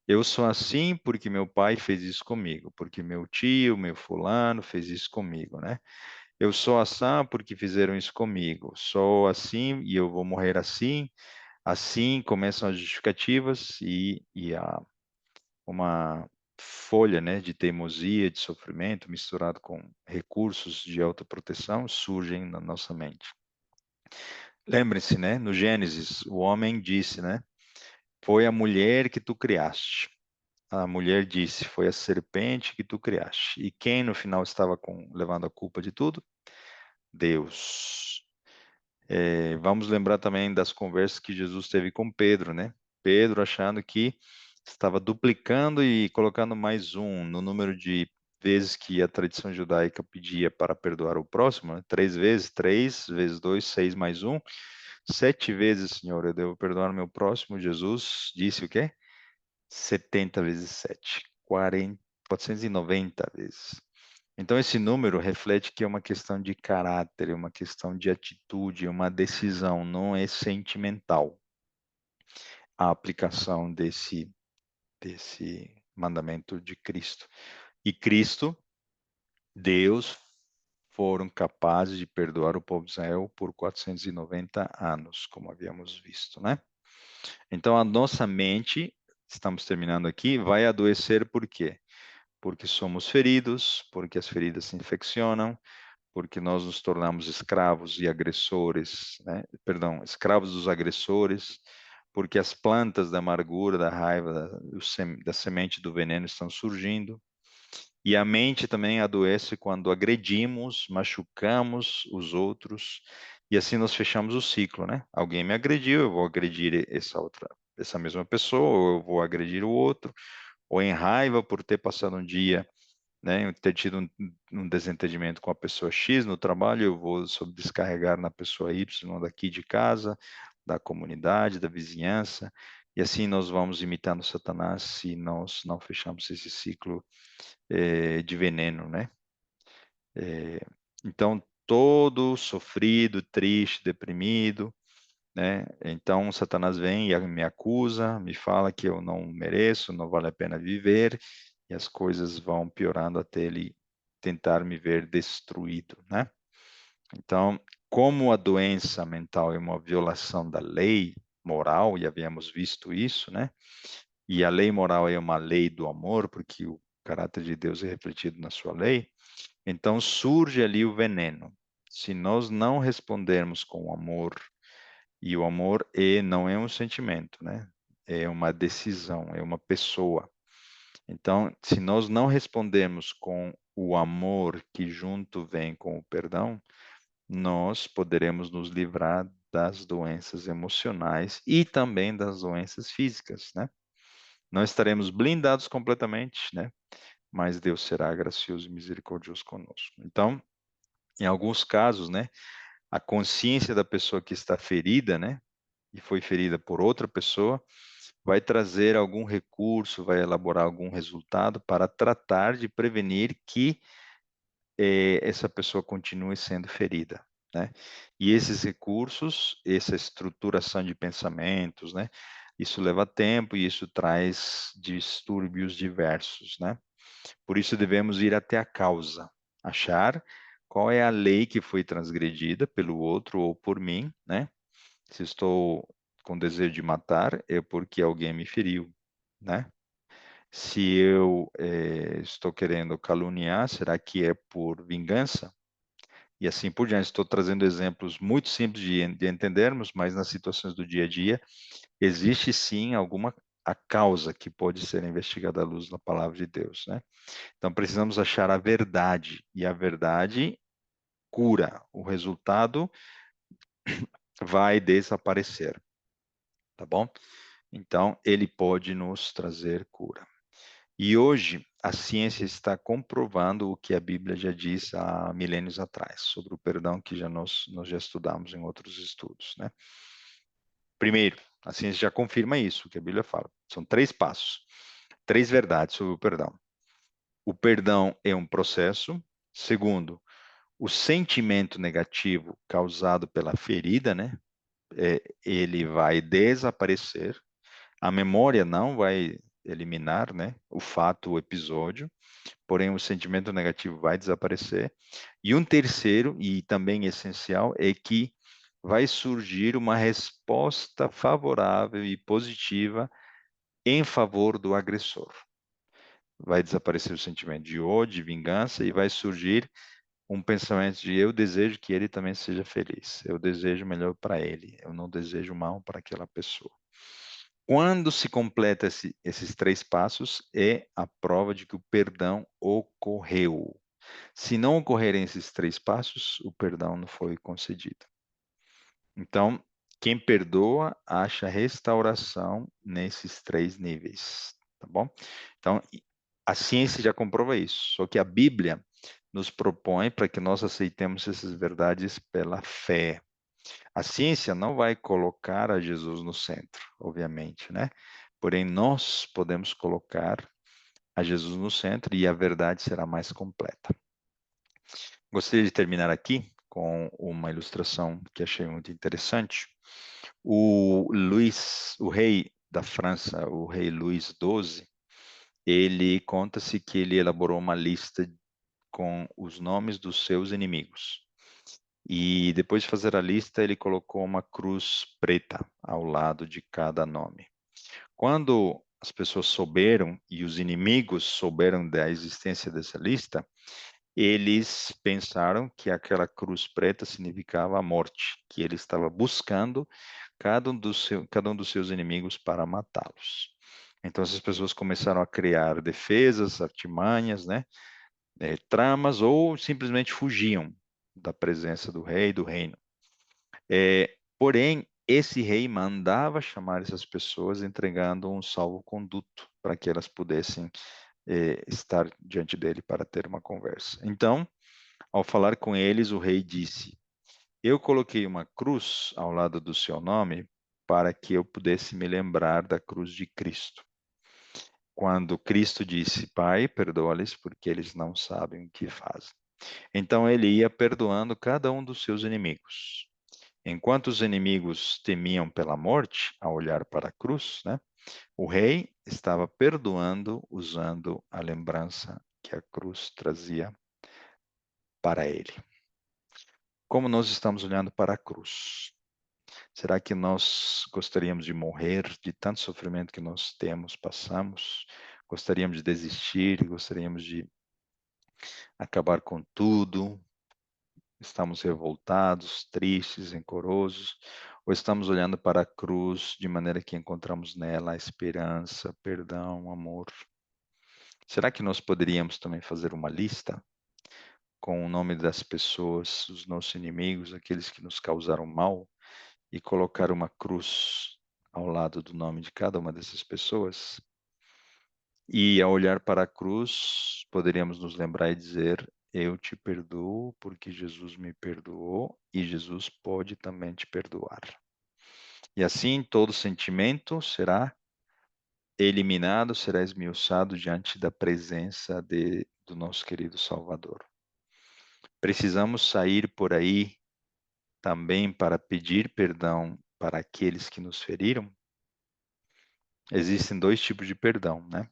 Eu sou assim porque meu pai fez isso comigo, porque meu tio, meu fulano fez isso comigo, né? Eu sou assim porque fizeram isso comigo. Sou assim e eu vou morrer assim. Assim começam as justificativas e uma folha, né, de teimosia, de sofrimento, misturado com recursos de autoproteção, surgem na nossa mente. Lembre-se, né, no Gênesis, o homem disse, né, foi a mulher que tu criaste. A mulher disse, foi a serpente que tu criaste. E quem no final estava levando a culpa de tudo? Deus. Vamos lembrar também das conversas que Jesus teve com Pedro, né? Pedro achando que estava duplicando e colocando mais um no número de vezes que a tradição judaica pedia para perdoar o próximo, né? 3 vezes, 3 vezes 2, 6 mais um. 7 vezes, Senhor, eu devo perdoar meu próximo. Jesus disse o quê? 70 vezes 7, 40, 490 vezes. Então, esse número reflete que é uma questão de caráter, é uma questão de atitude, é uma decisão, não é sentimental a aplicação desse mandamento de Cristo. E Cristo, Deus, foram capazes de perdoar o povo de Israel por 490 anos, como havíamos visto, né? Então, a nossa mente, estamos terminando aqui, vai adoecer por quê? Porque somos feridos, porque as feridas se infeccionam, porque nós nos tornamos escravos e agressores, né? Perdão, escravos dos agressores, porque as plantas da amargura, da raiva, da semente do veneno estão surgindo. E a mente também adoece quando agredimos, machucamos os outros, e assim nós fechamos o ciclo, né? Alguém me agrediu, eu vou agredir essa mesma pessoa, ou eu vou agredir o outro, ou em raiva por ter passado um dia, né, ter tido um desentendimento com a pessoa X no trabalho, eu vou descarregar na pessoa Y daqui de casa, da comunidade, da vizinhança, e assim nós vamos imitando Satanás se nós não fechamos esse ciclo de veneno, né? Então, todo sofrido, triste, deprimido, né? Então, Satanás vem e me acusa, me fala que eu não mereço, não vale a pena viver, e as coisas vão piorando até ele tentar me ver destruído, né? Então, como a doença mental é uma violação da lei moral, e havíamos visto isso, né? E a lei moral é uma lei do amor, porque o caráter de Deus é refletido na sua lei, então surge ali o veneno. Se nós não respondermos com amor, e o amor não é um sentimento, né? É uma decisão, é uma pessoa. Então, se nós não respondermos com o amor que junto vem com o perdão, nós poderemos nos livrar das doenças emocionais e também das doenças físicas, né? Não estaremos blindados completamente, né? Mas Deus será gracioso e misericordioso conosco. Então, em alguns casos, né, a consciência da pessoa que está ferida, né, e foi ferida por outra pessoa, vai trazer algum recurso, vai elaborar algum resultado para tratar de prevenir que essa pessoa continue sendo ferida, né? E esses recursos, essa estruturação de pensamentos, né? Isso leva tempo e isso traz distúrbios diversos, né? Por isso devemos ir até a causa, achar qual é a lei que foi transgredida pelo outro ou por mim, né? Se estou com desejo de matar, é porque alguém me feriu, né? Se eu estou querendo caluniar, será que é por vingança? E assim por diante. Estou trazendo exemplos muito simples de entendermos, mas nas situações do dia a dia, existe sim alguma a causa que pode ser investigada à luz da palavra de Deus, né? Então precisamos achar a verdade, e a verdade cura. O resultado vai desaparecer, tá bom? Então, ele pode nos trazer cura. E hoje, a ciência está comprovando o que a Bíblia já diz há milênios atrás, sobre o perdão que nós já estudamos em outros estudos, né? Primeiro, a ciência já confirma isso, o que a Bíblia fala. São 3 passos, 3 verdades sobre o perdão. O perdão é um processo. Segundo, o sentimento negativo causado pela ferida, né? Ele vai desaparecer. A memória não vai eliminar, né, o fato, o episódio, porém o sentimento negativo vai desaparecer. E um terceiro, e também essencial, é que vai surgir uma resposta favorável e positiva em favor do agressor. Vai desaparecer o sentimento de ódio, de vingança, e vai surgir um pensamento de eu desejo que ele também seja feliz, eu desejo melhor para ele, eu não desejo mal para aquela pessoa. Quando se completa esses 3 passos, é a prova de que o perdão ocorreu. Se não ocorrerem esses 3 passos, o perdão não foi concedido. Então, quem perdoa acha restauração nesses 3 níveis, tá bom? Então, a ciência já comprova isso, só que a Bíblia nos propõe para que nós aceitemos essas verdades pela fé. A ciência não vai colocar a Jesus no centro, obviamente, né? Porém, nós podemos colocar a Jesus no centro e a verdade será mais completa. Gostaria de terminar aqui com uma ilustração que achei muito interessante. O rei da França, o rei Luís XII, ele conta-se que ele elaborou uma lista com os nomes dos seus inimigos. E depois de fazer a lista, ele colocou uma cruz preta ao lado de cada nome. Quando as pessoas souberam e os inimigos souberam da existência dessa lista, eles pensaram que aquela cruz preta significava a morte, que ele estava buscando cada um dos seus inimigos para matá-los. Então, essas pessoas começaram a criar defesas, artimanhas, né, tramas, ou simplesmente fugiam da presença do rei e do reino. Porém, esse rei mandava chamar essas pessoas, entregando um salvo-conduto para que elas pudessem estar diante dele para ter uma conversa. Então, ao falar com eles, o rei disse: Eu coloquei uma cruz ao lado do seu nome para que eu pudesse me lembrar da cruz de Cristo. Quando Cristo disse: Pai, perdoa-lhes porque eles não sabem o que fazem. Então ele ia perdoando cada um dos seus inimigos. Enquanto os inimigos temiam pela morte, ao olhar para a cruz, né, o rei estava perdoando usando a lembrança que a cruz trazia para ele. Como nós estamos olhando para a cruz? Será que nós gostaríamos de morrer de tanto sofrimento que nós temos, passamos? Gostaríamos de desistir? Gostaríamos de acabar com tudo? Estamos revoltados, tristes, rancorosos? Ou estamos olhando para a cruz de maneira que encontramos nela a esperança, perdão, amor? Será que nós poderíamos também fazer uma lista com o nome das pessoas, os nossos inimigos, aqueles que nos causaram mal, e colocar uma cruz ao lado do nome de cada uma dessas pessoas? E ao olhar para a cruz, poderíamos nos lembrar e dizer: Eu te perdoo porque Jesus me perdoou e Jesus pode também te perdoar. E assim todo sentimento será eliminado, será esmiuçado diante da presença do nosso querido Salvador. Precisamos sair por aí também para pedir perdão para aqueles que nos feriram. Existem dois tipos de perdão, né?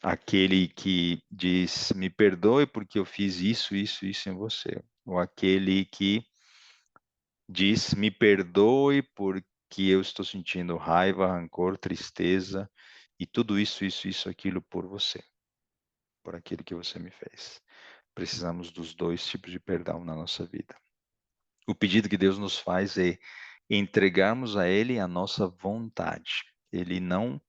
Aquele que diz, me perdoe porque eu fiz isso, isso, isso em você. Ou aquele que diz, me perdoe porque eu estou sentindo raiva, rancor, tristeza e tudo isso, isso, isso, aquilo por você, por aquilo que você me fez. Precisamos dos dois tipos de perdão na nossa vida. O pedido que Deus nos faz é entregarmos a Ele a nossa vontade. Ele não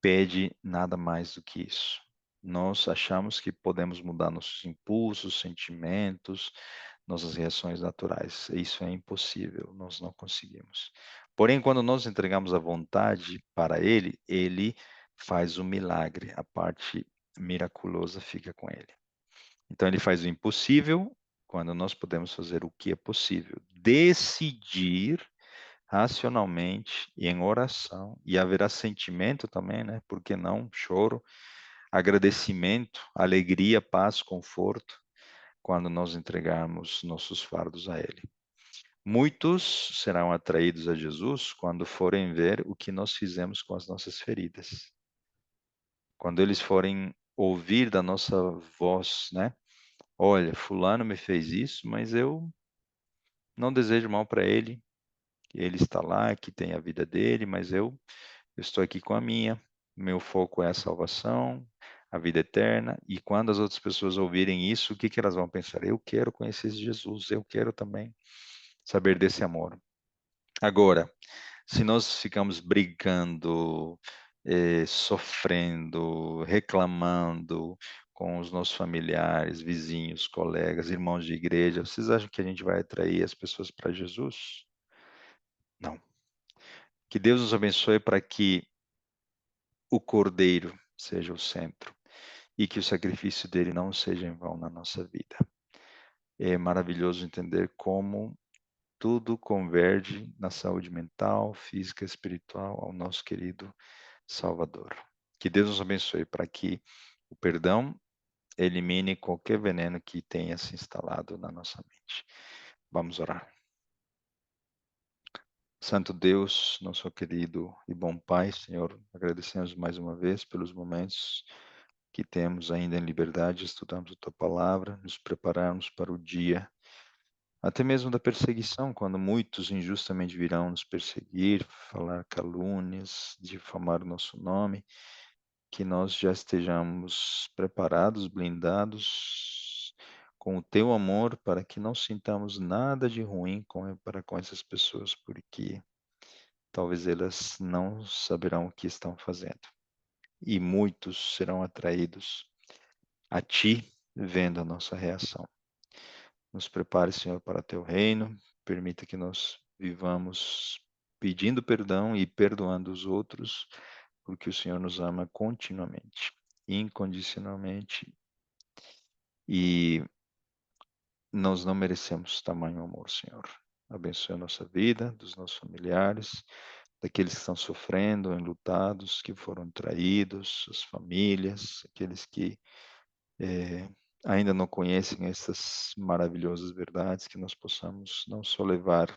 pede nada mais do que isso. Nós achamos que podemos mudar nossos impulsos, sentimentos, nossas reações naturais. Isso é impossível, nós não conseguimos. Porém, quando nós entregamos a vontade para Ele, Ele faz o milagre, a parte miraculosa fica com Ele. Então, Ele faz o impossível quando nós podemos fazer o que é possível. Decidir racionalmente e em oração, e haverá sentimento também, né? Por que não? Choro, agradecimento, alegria, paz, conforto, quando nós entregarmos nossos fardos a Ele. Muitos serão atraídos a Jesus quando forem ver o que nós fizemos com as nossas feridas. Quando eles forem ouvir da nossa voz, né? Olha, fulano me fez isso, mas eu não desejo mal para ele. Ele está lá, que tem a vida dele, mas eu estou aqui com a minha. Meu foco é a salvação, a vida eterna. E quando as outras pessoas ouvirem isso, o que que elas vão pensar? Eu quero conhecer esse Jesus, eu quero também saber desse amor. Agora, se nós ficamos brigando, sofrendo, reclamando com os nossos familiares, vizinhos, colegas, irmãos de igreja, vocês acham que a gente vai atrair as pessoas para Jesus? Não. Que Deus nos abençoe para que o Cordeiro seja o centro e que o sacrifício dele não seja em vão na nossa vida. É maravilhoso entender como tudo converge na saúde mental, física, espiritual ao nosso querido Salvador. Que Deus nos abençoe para que o perdão elimine qualquer veneno que tenha se instalado na nossa mente. Vamos orar. Santo Deus, nosso querido e bom Pai, Senhor, agradecemos mais uma vez pelos momentos que temos ainda em liberdade, estudamos a Tua palavra, nos prepararmos para o dia, até mesmo da perseguição, quando muitos injustamente virão nos perseguir, falar calúnias, difamar o nosso nome, que nós já estejamos preparados, blindados com o Teu amor, para que não sintamos nada de ruim para com essas pessoas, porque talvez elas não saberão o que estão fazendo. E muitos serão atraídos a Ti, vendo a nossa reação. Nos prepare, Senhor, para Teu reino. Permita que nós vivamos pedindo perdão e perdoando os outros, porque o Senhor nos ama continuamente, incondicionalmente. E nós não merecemos tamanho amor, Senhor. Abençoe a nossa vida, dos nossos familiares, daqueles que estão sofrendo, enlutados, que foram traídos, as famílias, aqueles que ainda não conhecem essas maravilhosas verdades, que nós possamos não só levar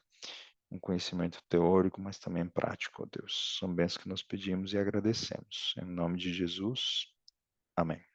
um conhecimento teórico, mas também prático, ó Deus. São bênçãos que nós pedimos e agradecemos. Em nome de Jesus, amém.